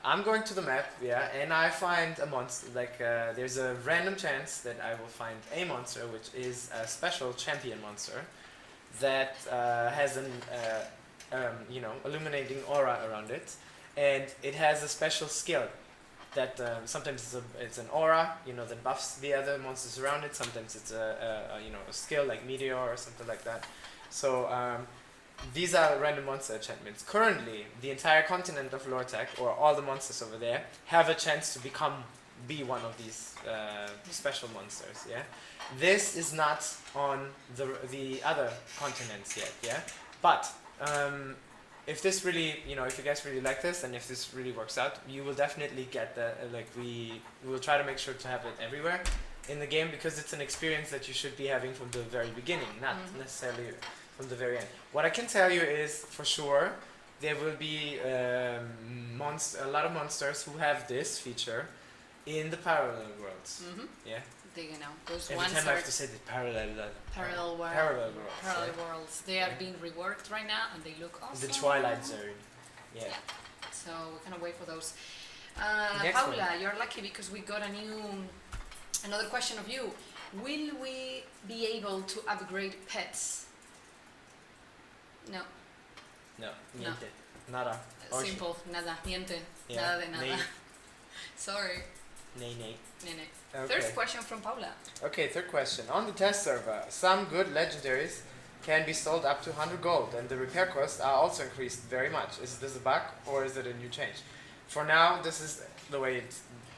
I'm going to the map, yeah, and I find a monster, like there's a random chance that I will find a monster, which is a special champion monster that has an, you know, illuminating aura around it. And it has a special skill that sometimes it's an aura, you know, that buffs the other monsters around it. Sometimes it's you know, a skill like Meteor or something like that. So these are random monster enchantments. Currently, the entire continent of Lor'Tac, or all the monsters over there, have a chance to be one of these special monsters. Yeah, this is not on the other continents yet. Yeah, but if this really, you know, if you guys really like this and if this really works out, you will definitely get the, like we will try to make sure to have it everywhere in the game, because it's an experience that you should be having from the very beginning, not necessarily from the very end. What I can tell you is, for sure, there will be a lot of monsters who have this feature in the parallel worlds. Yeah. You know, those Every ones time I are have to say the parallel worlds. Parallel worlds. They are being reworked right now, and they look awesome. The Twilight Zone. Yeah. So we cannot wait for those. Next Paula, one. you're lucky because we got another question of you. Will we be able to upgrade pets? No. No. Niente. Nada. Simple. Nada. Niente. Yeah. Nada de nada. Nay. Sorry. Nay. Nene. Okay. Third question from Paula. Okay, third question. On the test server, some good legendaries can be sold up to 100 gold, and the repair costs are also increased very much. Is this a bug, or is it a new change? For now, this is the way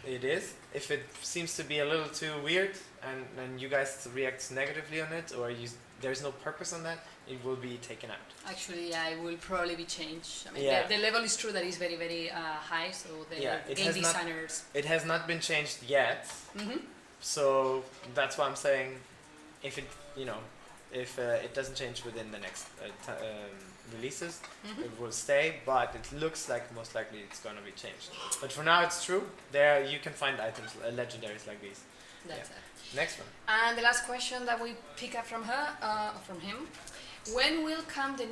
it is. If it seems to be a little too weird, and you guys react negatively on it, or there's no purpose on that, it will be taken out. Actually, yeah, it will probably be changed. I mean, Yeah. the level is true that is very, very high, so the game designers... It has not been changed yet, so that's why I'm saying, if it, you know, if it doesn't change within the next releases, it will stay, but it looks like most likely it's going to be changed. But for now it's true, there you can find items, legendaries like these. That's it. Next one. And the last question that we pick up from him, when will come the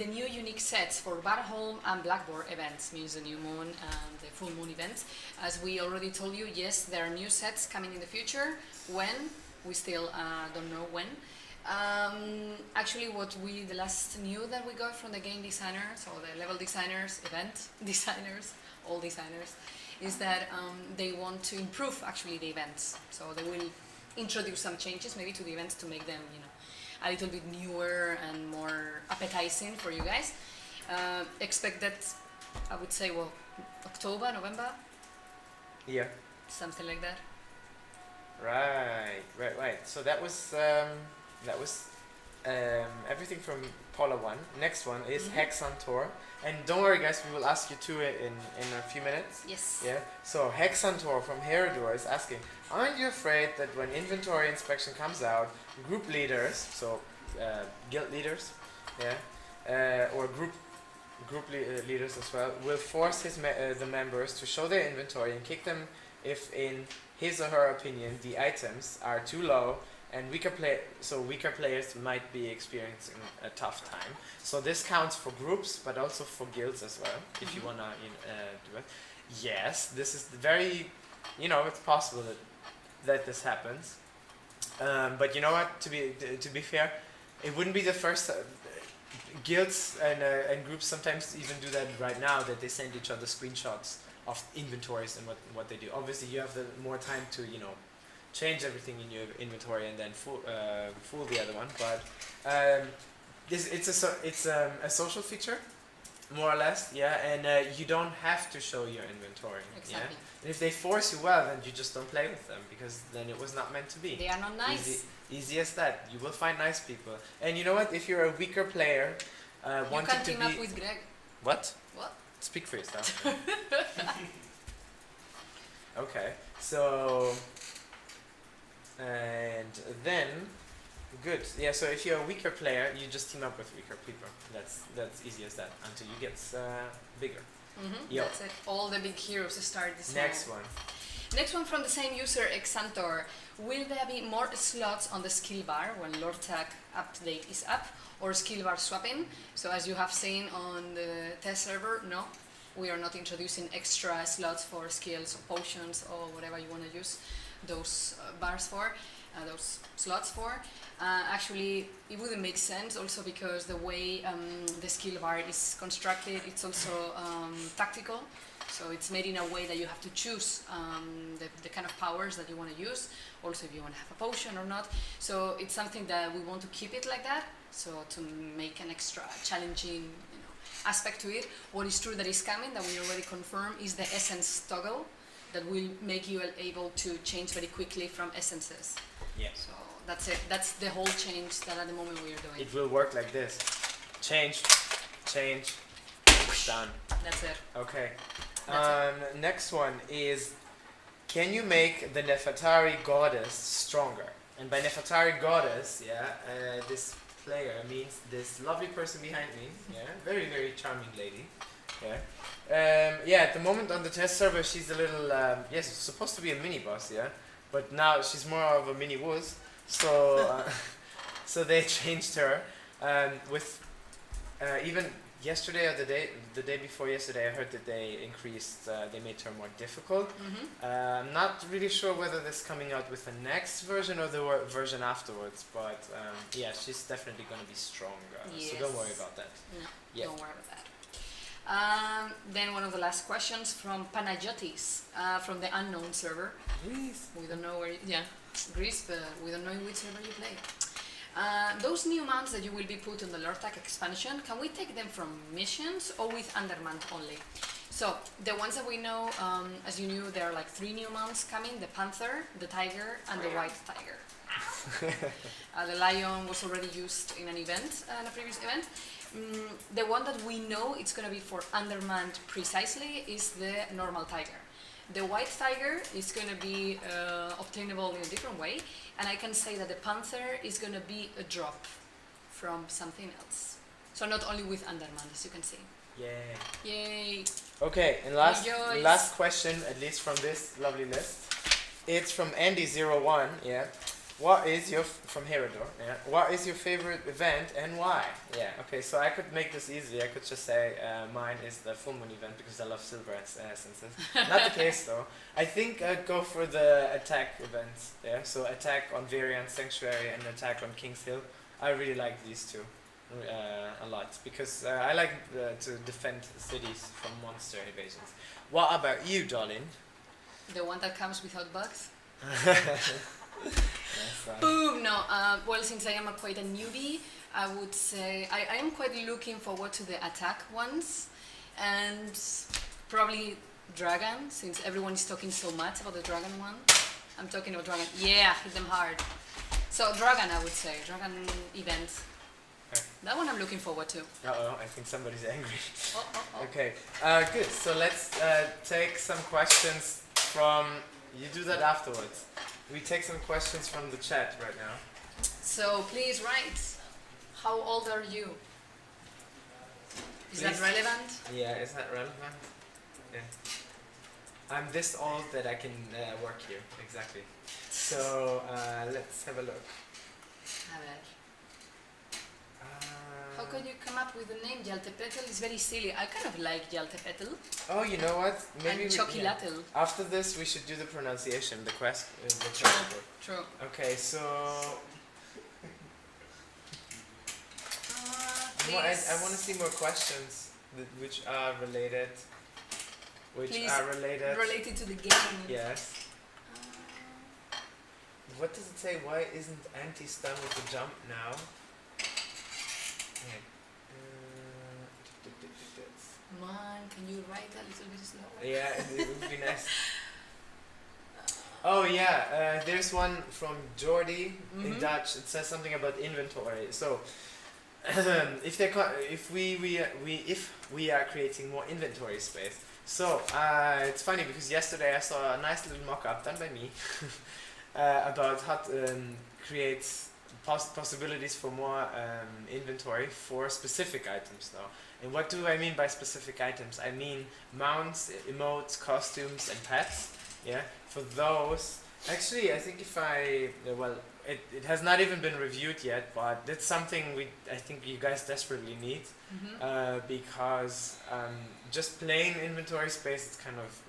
new unique sets for Barholm and Blackboard events, means the new moon and the full moon events? As we already told you, yes, there are new sets coming in the future. When? We still don't know when. Actually, the last news that we got from the game designers or the level designers, event designers, all designers, is that they want to improve actually the events. So they will introduce some changes maybe to the events to make them, a little bit newer and more appetizing for you guys. Expect that, I would say, October, November? Yeah. Something like that. Right. So that was everything from Paula 1. Next one is Hexantor. And don't worry guys, we will ask you two in a few minutes. Yes. Yeah. So Hexantor from Herodor is asking, aren't you afraid that when inventory inspection comes out, group leaders, so guild leaders, or group leaders as well, will force the members to show their inventory and kick them if in his or her opinion the items are too low, and weaker players might be experiencing a tough time. So this counts for groups, but also for guilds as well, if you wanna do it. Yes, this is very, it's possible that this happens. But you know what? To be fair, it wouldn't be the first. Guilds and groups sometimes even do that right now, that they send each other screenshots of inventories and what they do. Obviously, you have more time to change everything in your inventory and then fool the other one. But it's a social feature, more or less, and you don't have to show your inventory. Exactly. Yeah? And if they force you, well, then you just don't play with them, because then it was not meant to be. They are not nice. Easy as that. You will find nice people. And you know what? If you're a weaker player, you can team up with Greg. What? What? Speak for yourself. Okay. So, and then, good. Yeah. So if you're a weaker player, you just team up with weaker people. That's easy as that until you get bigger. That's it. All the big heroes start this. Next one. Next one from the same user, Exantor. Will there be more slots on the skill bar when Lor'Tac update is up, or skill bar swapping? So as you have seen on the test server, no, we are not introducing extra slots for skills or potions or whatever you want to use those bars for, those slots for. Actually, it wouldn't make sense also because the way the skill bar is constructed, it's also tactical. So it's made in a way that you have to choose the kind of powers that you want to use, also if you want to have a potion or not. So it's something that we want to keep it like that, so to make an extra challenging aspect to it. What is true that is coming, that we already confirmed, is the essence toggle, that will make you able to change very quickly from essences. Yeah. So that's it. That's the whole change that at the moment we are doing. It will work like this. Change, done. That's it. Okay. Next one is, can you make the Nefertari goddess stronger? And by Nefertari goddess, this player means this lovely person behind me, very, very charming lady, at the moment on the test server she's a little, she's supposed to be a mini boss, but now she's more of a mini wuss, so, so they changed her, with, even yesterday or the day before yesterday, I heard that they increased, they made her more difficult. I'm not really sure whether this is coming out with the next version or the version afterwards, but she's definitely going to be stronger. Yes. So don't worry about that. No, don't worry about that. Then one of the last questions from Panagiotis, from the unknown server. Greece. We don't know where, Greece, but we don't know in which server you play. Those new mounts that you will be put on the Lor'Tac expansion, can we take them from missions or with undermount only? So the ones that we know, as you knew, there are like 3 new mounts coming: the Panther, the Tiger, and the White Tiger. The Lion was already used in an event, in a previous event. The one that we know it's going to be for undermanned precisely is the normal Tiger. The White Tiger is going to be obtainable in a different way, and I can say that the Panther is going to be a drop from something else. So not only with undermanned, as you can see. Yay. Yay. Okay, and last question, at least from this lovely list. It's from Andy01. Yeah. What is your from Herodor? Yeah. What is your favorite event and why? Yeah. Okay. So I could make this easy. I could just say mine is the full moon event because I love silver essences. Not the case though. I think I'd go for the attack events. Yeah. So attack on Variant Sanctuary and attack on King's Hill. I really like these two a lot because I like to defend cities from monster invasions. What about you, darling? The one that comes without bugs? Yes, Boom! No, well, since I am quite a newbie, I would say I am quite looking forward to the attack ones, and probably dragon, since everyone is talking so much about the dragon one. I'm talking about dragon. Yeah, hit them hard. So dragon, I would say, dragon event. Okay. That one I'm looking forward to. Uh-oh, I think somebody's angry. Oh. Okay, good. So let's take some questions from. You do that afterwards. We take some questions from the chat right now. So please write. How old are you? Is that Please. relevant? Yeah, is that relevant? Yeah. I'm this old that I can work here. Exactly. So let's have a look. A ver. How could you come up with the name Yaltepetl? It's very silly. I kind of like Yaltepetl. Oh, you know what? And Chocolatl. After this, we should do the pronunciation, the quest. True. Okay, so I want to see more questions which are related. Related to the game. Yes. What does it say? Why isn't anti-stun with the jump now? Man, can you write a little bit slower? Yeah, it would be nice. Oh yeah, there's one from Jordi in Dutch. It says something about inventory. So if we are creating more inventory space. So it's funny because yesterday I saw a nice little mock-up done by me about how to create possibilities for more inventory for specific items now. And what do I mean by specific items? I mean mounts, emotes, costumes, and pets. Yeah, for those. Actually, I think it has not even been reviewed yet, but that's something I think you guys desperately need because just plain inventory space is kind of.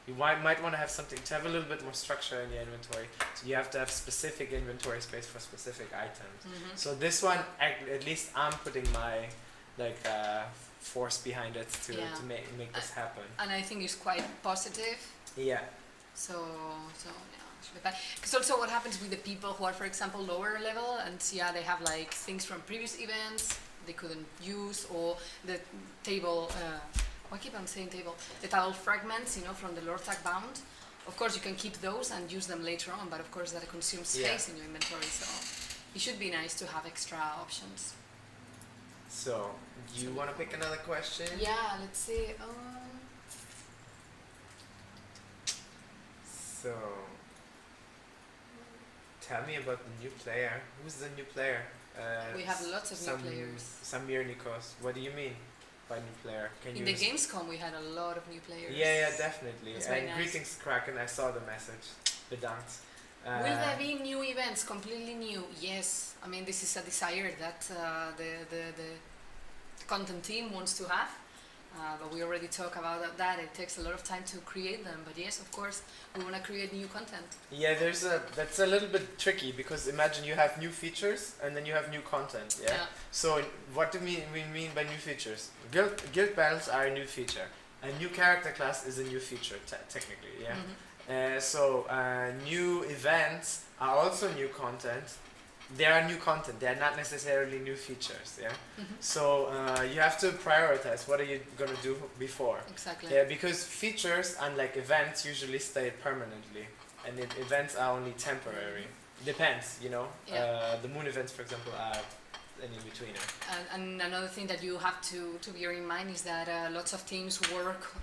You might want to have something to have a little bit more structure in your inventory. So you have to have specific inventory space for specific items. So this one, at least I'm putting my force behind it to make this happen. And I think it's quite positive. Yeah. So yeah, because also what happens with the people who are, for example, lower level and they have like things from previous events they couldn't use, or the table. Why keep on saying table? The table fragments, from the Lor'Tac bound. Of course, you can keep those and use them later on, but of course that consumes space in your inventory. So it should be nice to have extra options. So, do you want to pick another question? Yeah, let's see. So, tell me about the new player. Who's the new player? We have lots of new players. Samir Nikos. What do you mean by new player? In the Gamescom, we had a lot of new players. Yeah, definitely. And nice. Greetings, Kraken. I saw the message. Bedankt. Will there be new events, completely new? Yes. I mean, this is a desire that the content team wants to have. But we already talked about that. It takes a lot of time to create them. But yes, of course, we want to create new content. Yeah, that's a little bit tricky because imagine you have new features and then you have new content. Yeah. So what do we mean by new features? Guild battles are a new feature. A new character class is a new feature technically. Yeah. So new events are also new content. They are new content. They are not necessarily new features. Yeah. So you have to prioritize. What are you gonna do before? Exactly. Yeah, because features, unlike events, usually stay permanently, and events are only temporary. Depends, Yeah. The moon events, for example, are an in-betweener. And another thing that you have to bear in mind is that lots of teams work,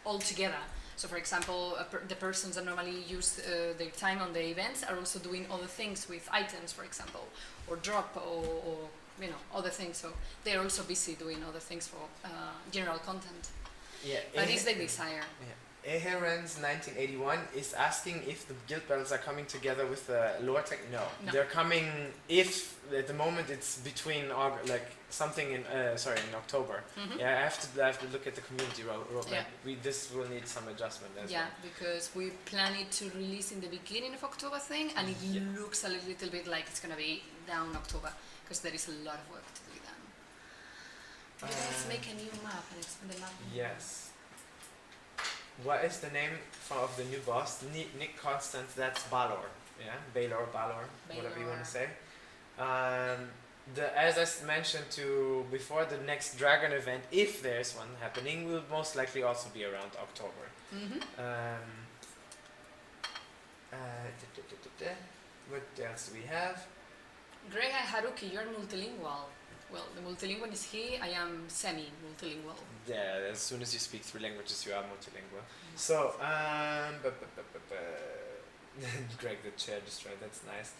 all together. So, for example, the persons that normally use their time on the events are also doing other things with items, for example, or drop, or other things. So they are also busy doing other things for general content. Yeah. But it's the desire. Yeah. Eherens 1981 is asking if the guild battles are coming together with the Lor'Tac. No, they're coming. If at the moment it's between something in in October. Yeah, I have to look at the community roadmap. This will need some adjustment as well. Because we plan it to release in the beginning of October and it looks a little bit like it's gonna be down October because there is a lot of work to be done. Let's make a new map and expand the map. Yes. What is the name of the new boss? Nick Constance, that's Balor. Yeah, Balor, whatever you want to say. As I mentioned before, the next Dragon event, if there's one happening, will most likely also be around October. What else do we have? Greg and Haruki, you're multilingual. Well, the multilingual is he, I am semi-multilingual. Yeah, as soon as you speak 3 languages, you are multilingual. So, Greg the chair destroyed, that's nice.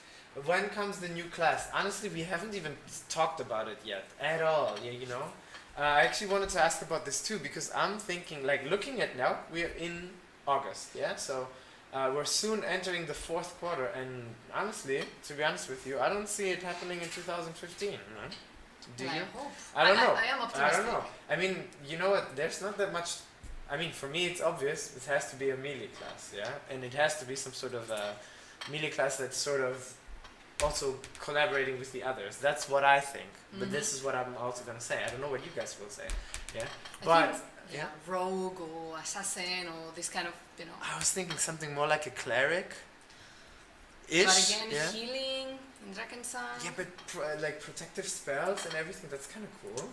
When comes the new class? Honestly, we haven't even talked about it yet, at all, you know? I actually wanted to ask about this too, because I'm thinking, looking at now, we're in August, yeah? So, we're soon entering the 4th quarter, and honestly, to be honest with you, I don't see it happening in 2015, right? Do you? I don't know. I am optimistic. I don't know. I mean, you know what? There's not that much. I mean, for me, it's obvious. It has to be a melee class, yeah, and it has to be some sort of a melee class that's sort of also collaborating with the others. That's what I think. But this is what I'm also gonna say. I don't know what you guys will say. Yeah, rogue or assassin or this kind of, you know. I was thinking something more like a cleric. But again, healing. Drakenstein. Yeah, but protective spells and everything, that's kind of cool.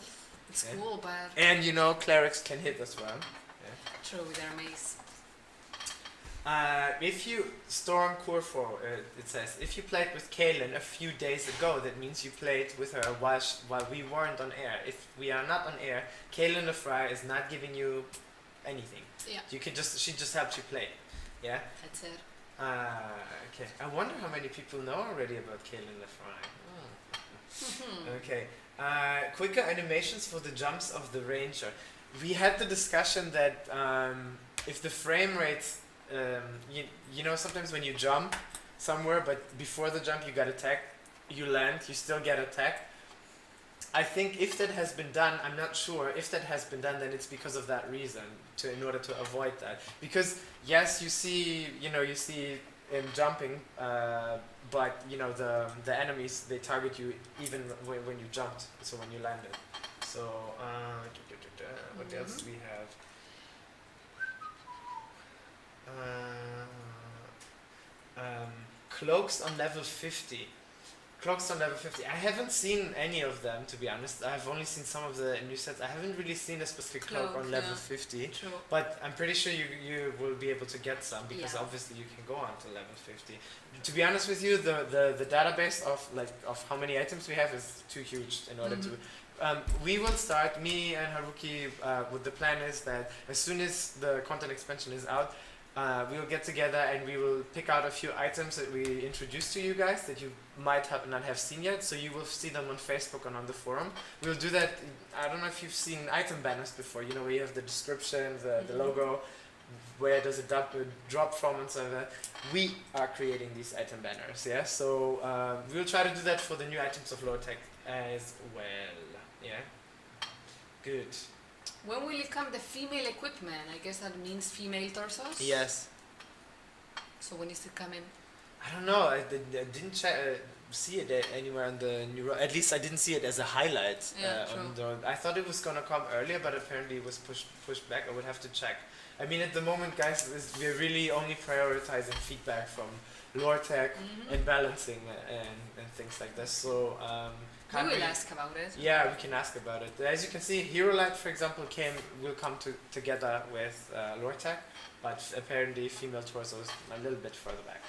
It's cool, but... And you know, clerics can hit as well. Yeah. True, with their mace. If you... Storm Corfo, it says, if you played with Kalin a few days ago, that means you played with her while we weren't on air. If we are not on air, Kalin the Fry is not giving you anything. Yeah. She just helps you play. Yeah? That's it. Okay. I wonder how many people know already about Kalin the Fry. Okay. Quicker animations for the jumps of the Ranger. We had the discussion that if the frame rates, you know, sometimes when you jump somewhere, but before the jump you got attacked, you land, you still get attacked. I think if that has been done, I'm not sure. If that has been done, then it's because of that reason, in order to avoid that. Because yes, you see him jumping, but you know the enemies, they target you even when you jumped. So when you landed. So what else do we have? Cloaks on level 50. Cloaks on level 50. I haven't seen any of them, to be honest. I've only seen some of the new sets. I haven't really seen a specific cloak on level 50. True. But I'm pretty sure you will be able to get some, because obviously you can go on to level 50. To be honest with you, the database of how many items we have is too huge in order to... we will start, me and Haruki, what the plan is that as soon as the content expansion is out, we will get together and we will pick out a few items that we introduce to you guys that you might not have seen yet, so you will see them on Facebook and on the forum. We'll do that. I don't know if you've seen item banners before, you know, where you have the description, the logo, where does it drop from and so that. We are creating these item banners, yeah? So we'll try to do that for the new items of Lor'Tac as well, yeah? Good. When will it come, the female equipment? I guess that means female torsos? Yes. So when is it coming? I don't know. I didn't see it anywhere on the new... At least I didn't see it as a highlight. Yeah, I thought it was going to come earlier, but apparently it was pushed back. I would have to check. I mean, at the moment, guys, we're really only prioritizing feedback from Lor'Tac and balancing and things like this. So... we will ask about it. Yeah, we can ask about it. As you can see, Hero Light, for example, will come together with Lor'Tac, but apparently female torso is a little bit further back.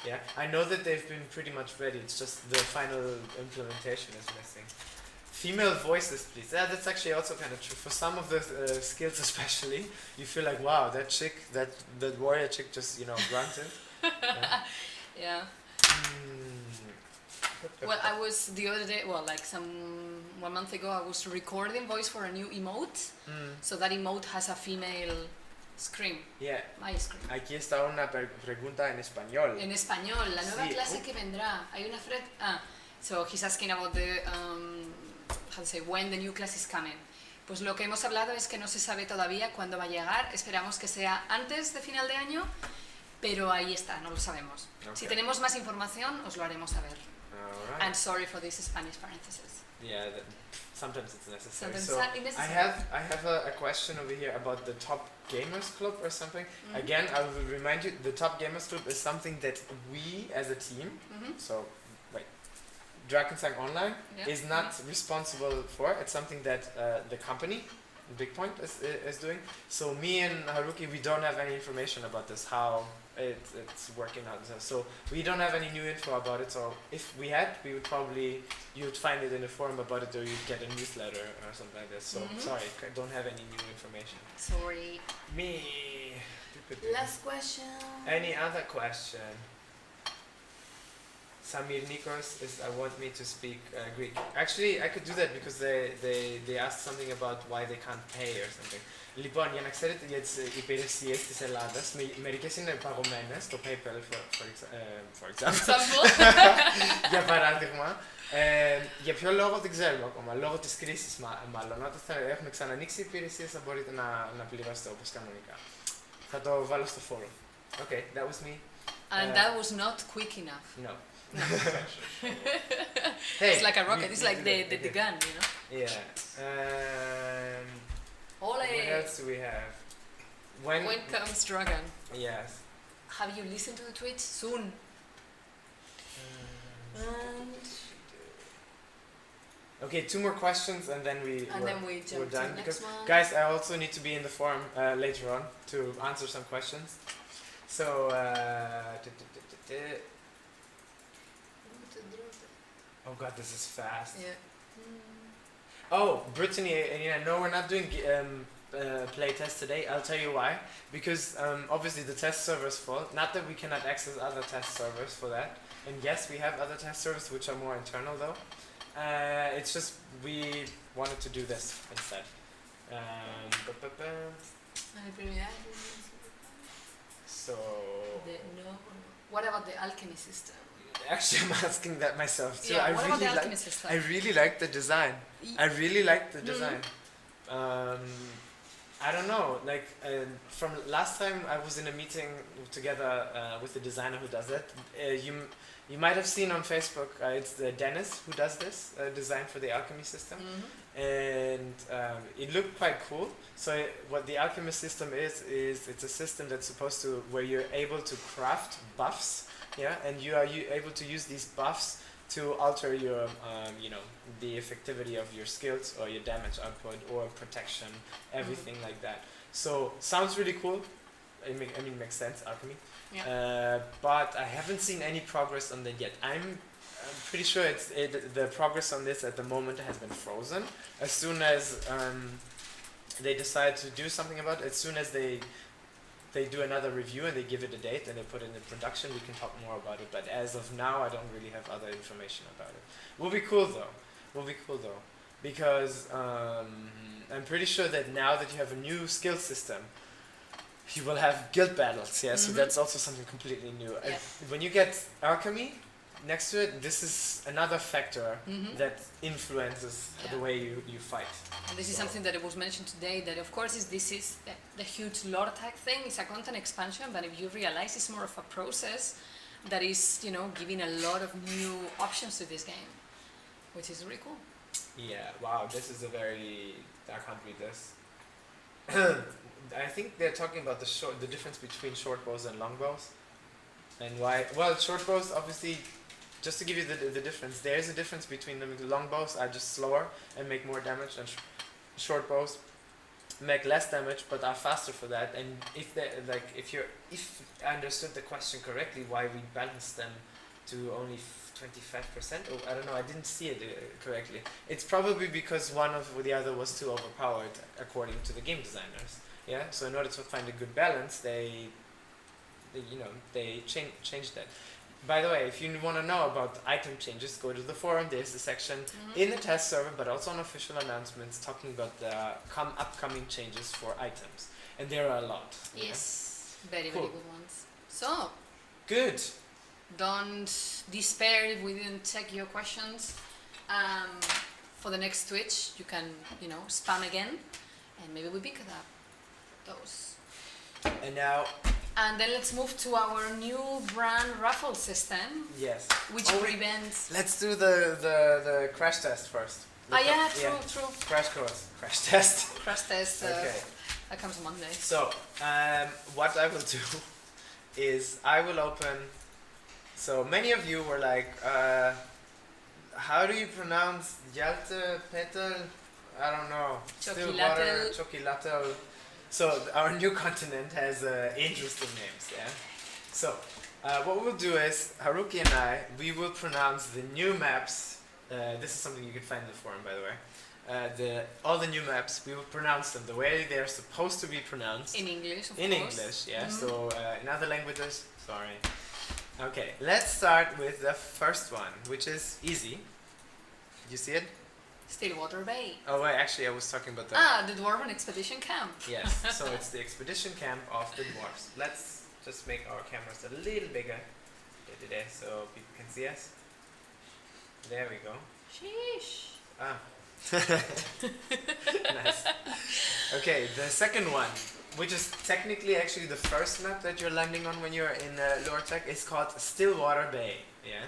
Yeah, I know that they've been pretty much ready. It's just the final implementation is missing. Female voices, please. Yeah, that's actually also kind of true. For some of the skills, especially, you feel like, wow, that chick, that warrior chick, just grunted. Yeah. Yeah. Well, I was the other day, 1 month ago, I was recording voice for a new emote. So that emote has a female Scream. Yeah. My Scream. Aquí está una pregunta en español. En español, la nueva Sí. clase que vendrá. Hay una so he's asking about the, how to say, when the new class is coming. Pues lo que hemos hablado es que no se sabe todavía cuándo va a llegar. Esperamos que sea antes de final de año, pero ahí está, no lo sabemos. Okay. Si tenemos más información, os lo haremos saber. All right. And sorry for this Spanish parenthesis. Yeah, sometimes it's necessary. Sometimes So it's necessary. I have a question over here about the Top Gamers Club or something. Again, I will remind you, the Top Gamers Club is something that we as a team, so Drakensang Online is not responsible for. It's something that the company, Big Point, is doing. So me and Haruki, we don't have any information about this, how it's working out. So we don't have any new info about it. So if we had, we would probably, you'd find it in a forum about it, or you'd get a newsletter or something like this. So sorry, I don't have any new information. Sorry. Me. Last question. Any other question? Samir Nikos want me to speak Greek. Actually, I could do that because they asked something about why they can't pay or something. Λοιπόν, για να ξέρετε για τις υπηρεσίες της Ελλάδας, μερικές είναι παγωμένες στο PayPal, for example. Για παράδειγμα. Για ποιο λόγο δεν ξέρουμε ακόμα, λόγω της κρίσης μάλλον. Όταν θα έχουμε ξανανοίξει υπηρεσίες θα μπορείτε να πληρώσετε όπως κανονικά. Θα το βάλω στο forum. Okay, that was me. And that was not quick enough. No. No. Hey, it's like a rocket. It's like the gun, you know. Yeah. Ole. What else do we have? When comes Dragon? Yes. Have you listened to the tweet? Soon. Okay, 2 more questions and then we're jump done. to the Because next one. guys, I also need to be in the forum later on to answer some questions. So. Oh god, this is fast. Yeah. Oh, Brittany, no, we're not doing playtest today. I'll tell you why. Because obviously the test server is full. Not that we cannot access other test servers for that. And yes, we have other test servers which are more internal though. It's just we wanted to do this instead. So. What about the alchemy system? Actually, I'm asking that myself too. Yeah, what about the alchemy system? I really like the design. I really like the design. I don't know, like from last time I was in a meeting together with the designer who does it. You might have seen on Facebook, it's Dennis who does this design for the alchemy system. And it looked quite cool. So what the alchemy system is it's a system that's supposed to, where you're able to craft buffs. Yeah, and you are able to use these buffs to alter your, the effectivity of your skills or your damage output or protection, everything like that. So sounds really cool. I mean, it makes sense, alchemy. Yeah. But I haven't seen any progress on that yet. I'm pretty sure the progress on this at the moment has been frozen. As soon as they decide to do something about it, as soon as they do another review and they give it a date and they put it in production, we can talk more about it. But as of now, I don't really have other information about it. Will be cool though. Because I'm pretty sure that now that you have a new skill system, you will have guild battles. Yeah, so that's also something completely new. Yeah. When you get alchemy next to it, this is another factor that influences the way you fight. And this is something that was mentioned today, that of course this is the huge Lor'Tac thing. It's a content expansion, but if you realize it's more of a process that is, giving a lot of new options to this game, which is really cool. Yeah, wow, this is I can't read this. I think they're talking about the difference between short bows and long bows. And why, well, short bows, obviously, just to give you the difference, there is a difference between them. Long bows are just slower and make more damage, and short bows make less damage but are faster for that. And if I understood the question correctly, why we balance them to only 25%, or I don't know, I didn't see it correctly. It's probably because one of the other was too overpowered according to the game designers. Yeah, so in order to find a good balance, they changed that. By the way, if you want to know about item changes, go to the forum. There's a section in the test server, but also on official announcements talking about the upcoming changes for items. And there are a lot. Yes, very Cool. very good ones. So Good. don't despair if we didn't check your questions. For the next Twitch, you can spam again, and maybe we pick up those. And now, And then let's move to our new brand raffle system, yes. which prevents. Let's do the crash test first. True. Crash course. Crash test. Crash test. Okay. That comes Monday. So, what I will do is I will open. So many of you were like, how do you pronounce Yalte Petal? I don't know. Still water, Chokilatel. So our new continent has interesting names, yeah. So what we'll do is Haruki and we will pronounce the new maps. This is something you can find in the forum, by the way. All the new maps, we will pronounce them the way they're supposed to be pronounced. In English, of course. In English, yeah. So in other languages, sorry. Okay, let's start with the first one, which is easy. You see it? Stillwater Bay. Oh wait, actually I was talking about the... The Dwarven Expedition Camp. Yes, so it's the expedition camp of the dwarves. Let's just make our cameras a little bigger so people can see us. There we go. Sheesh. Ah. Nice. Okay, the second one, which is technically actually the first map that you're landing on when you're in Lor'Tac, is called Stillwater Bay. Yeah.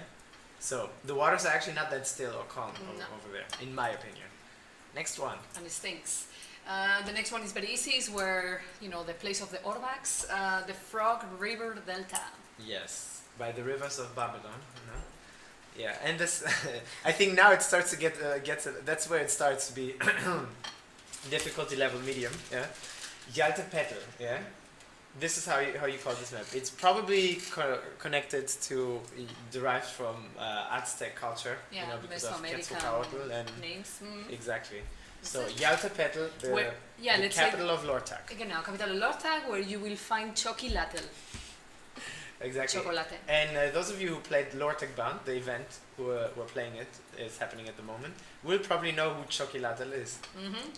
So the waters are actually not that still or calm over there, in my opinion. Next one. And it stinks. The next one is very easy. Is where the place of the Orvax, the Frog River Delta. Yes, by the rivers of Babylon. Yeah, and this, I think now it starts to that's where it starts to be difficulty level medium. Yeah, Yalte Petal. Yeah. This is how you call this map. It's probably connected to, derived from Aztec culture, because of Quetzalcoatl and names. Exactly. So Yalte Petal, the capital of Lor'Tac. Genau, capital of Lor'Tac, where you will find Chokilatel. Exactly. Chocolate. And those of you who played Lor'Tac Bound, the event, who were playing it, is happening at the moment, will probably know who Chokilatel is.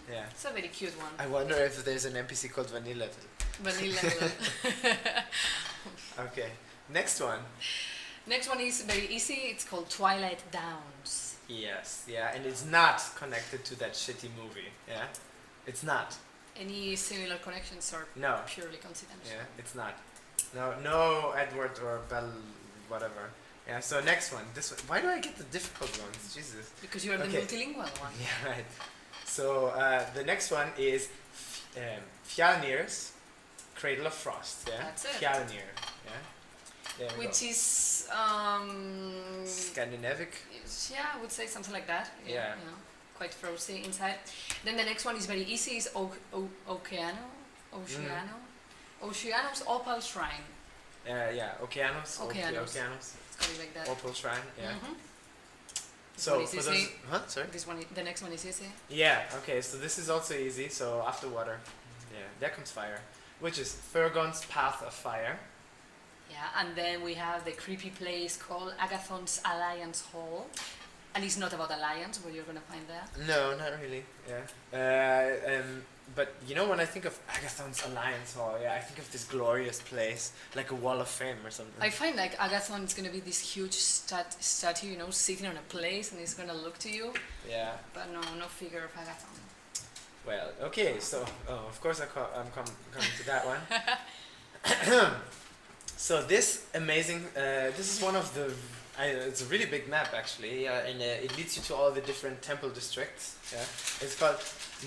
Yeah. It's a very cute one. I wonder if there's an NPC called Vanillatel. Vanilla. Okay, next one. Next one is very easy. It's called Twilight Downs. Yes, yeah, and it's not connected to that shitty movie. Yeah, it's not. Any similar connections are purely coincidental. Yeah, it's not. No Edward or Bell, whatever. Yeah. So next one. This one. Why do I get the difficult ones? Jesus. Because you're the multilingual one. Yeah, right. So the next one is Fjalnir's Cradle of Frost. Yeah. That's it. Fjalnir. Yeah. There we Which go. is Scandinavic. Yeah, I would say something like that. Yeah. Quite frosty inside. Then the next one is very easy. Is Oceano's Opal Shrine. Okeanos. Okeanos. It's called like that. Opal Shrine. Yeah. So for those, sorry. The next one is easy. Yeah. Okay. So this is also easy. So after water, there comes fire, which is Thurgon's Path of Fire. Yeah, and then we have the creepy place called Agathon's Alliance Hall. And it's not about alliance, what you're gonna find there. No, not really. Yeah. But when I think of Agathon's Alliance Hall, I think of this glorious place, like a wall of fame or something. I find like Agathon is gonna be this huge statue, sitting on a place, and it's gonna look to you. Yeah. But no figure of Agathon. Well, okay. So, of course, I'm coming to that one. So this amazing, this is one of the. It's a really big map actually, and it leads you to all the different temple districts. Yeah, it's called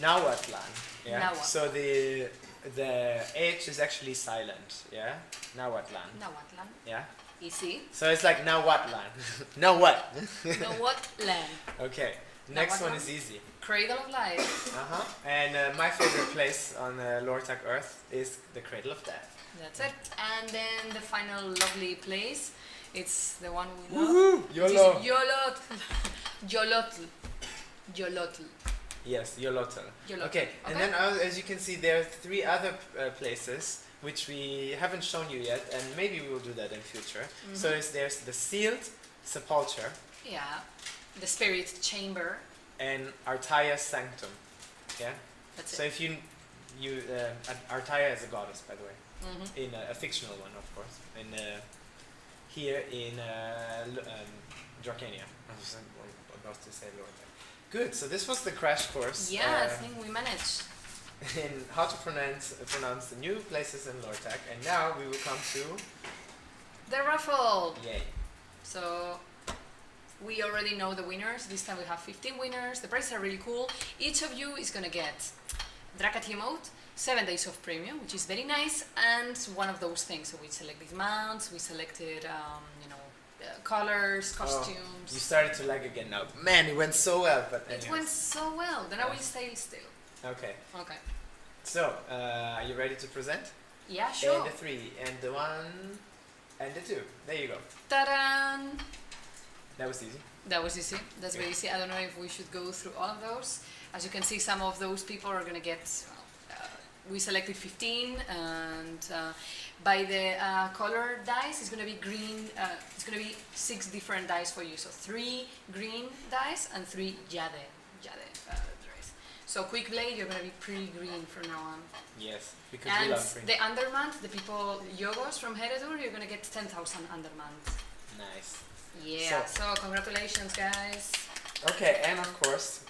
Nahuatlan. Yeah, Nahuatl. So the H is actually silent. Yeah, Nahuatlan. Nahuatlan. Yeah. Easy. So it's like Nahuatlan. Now what? Nahuatlan. Okay. Next Nahuatlan. one is easy. Cradle of Life. And my favorite place on Lor'Tac Earth is the Cradle of Death. That's it. And then the final lovely place. It's the one we love. Yolo. Yolotl. Yolotl. Yes, Yolotl. Yolotl. Okay, and then as you can see, there are 3 other places which we haven't shown you yet, and maybe we will do that in future. So there's the Sealed Sepulchre. Yeah, the Spirit Chamber. And Artaya's Sanctum. Yeah. That's so it. if you you Artaia is a goddess, by the way, Mm-hmm. in a fictional one, of course. In here in Dracania. I was about to say Lor'Tac. Good. So this was the crash course. Yeah, I think we managed. In how to pronounce the new places in Lor'Tac, and now we will come to The raffle. yay. So we already know the winners. This time we have 15 winners. The prizes are really cool. Each of you is gonna get Dracat emote, 7 days of premium, which is very nice, and one of those things. So we selected mounts, we selected colors, costumes. You started to lag again now. Man, it went so well, but It went so well. Then I will stay still. Okay. Okay. So, are you ready to present? Yeah, sure. And the 3, and the 1, and the 2. There you go. Ta-da! That was easy. That was easy. That's very easy. I don't know if we should go through all of those. As you can see, some of those people are gonna get. We selected 15, and by the color dice, it's gonna be green. It's gonna be 6 different dice for you. So 3 green dice and 3 jade dice. So quick blade, you're gonna be pretty green from now on. Yes, because And we love green. the undermount, the people Yogos from Heredur, you're gonna get 10,000 undermount. Nice. Yeah. So congratulations, guys. Okay, and of course.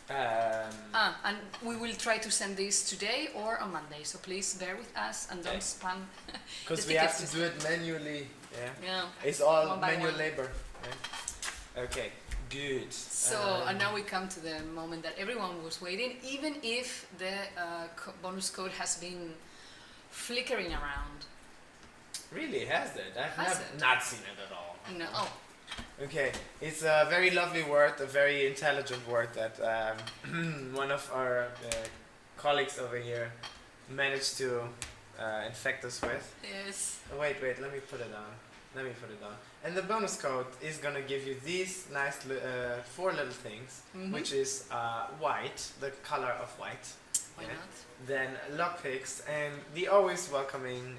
And we will try to send this today or on Monday. So please bear with us and don't spam. Because the we have tickets to do it manually. Yeah. Yeah. It's all One by manual one. labor. Yeah. Okay. Good. So and now we come to the moment that everyone was waiting, even if the bonus code has been flickering around. Really, has it? I've Has it? not seen it at all. No. Oh, Okay, it's a very lovely word, a very intelligent word that one of our colleagues over here managed to infect us with. yes. Oh, wait, let me put it on. And the bonus code is gonna give you these nice 4 little things, Mhm. which is white, the color of white. Why Yeah. not? Then lockpicks and the always welcoming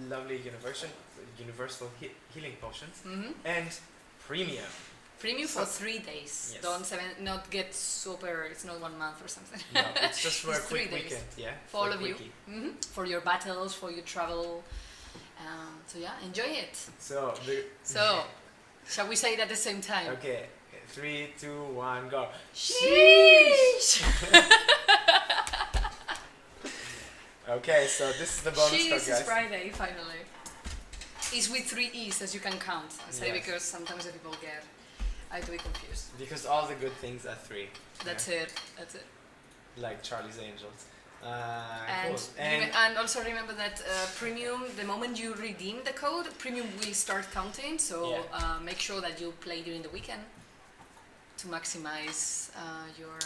lovely universal healing potions Mm-hmm. and premium. Premium for So- 3 days. Yes. Don't not get super. It's not 1 month or something. No, it's just for It's a 3 quick days. weekend, yeah. For all a of you. quickie. Mm-hmm. For your battles, for your travel. So yeah, enjoy it. So So, shall we say it at the same time? okay, 3, 2, 1, go. Sheesh! Okay, so this is the bonus code, Sheesh is guys. Friday, finally. It's with 3 E's, as you can count. I say Yes. because sometimes the people get I do get confused. Because all the good things are 3. That's it. That's it. Like Charlie's Angels. And, Cool. and also remember that premium, the moment you redeem the code, premium will start counting. So Yeah. make sure that you play during the weekend to maximize your.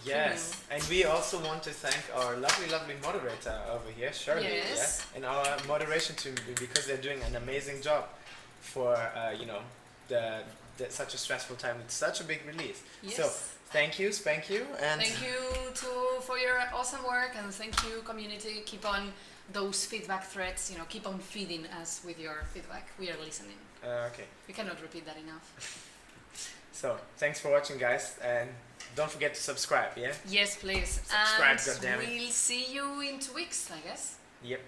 Yes, and we also want to thank our lovely moderator over here, Shirley, Yes. yeah? And our moderation team, because they're doing an amazing job for such a stressful time with such a big release. Yes. So thank you, spank you, and Thank you for your awesome work, and thank you, community. Keep on those feedback threads. Keep on feeding us with your feedback. We are listening. okay. We cannot repeat that enough. So thanks for watching, guys, and don't forget to subscribe. Yeah. Yes, please. Subscribe, and goddammit. we'll see you in 2 weeks, I guess. Yep.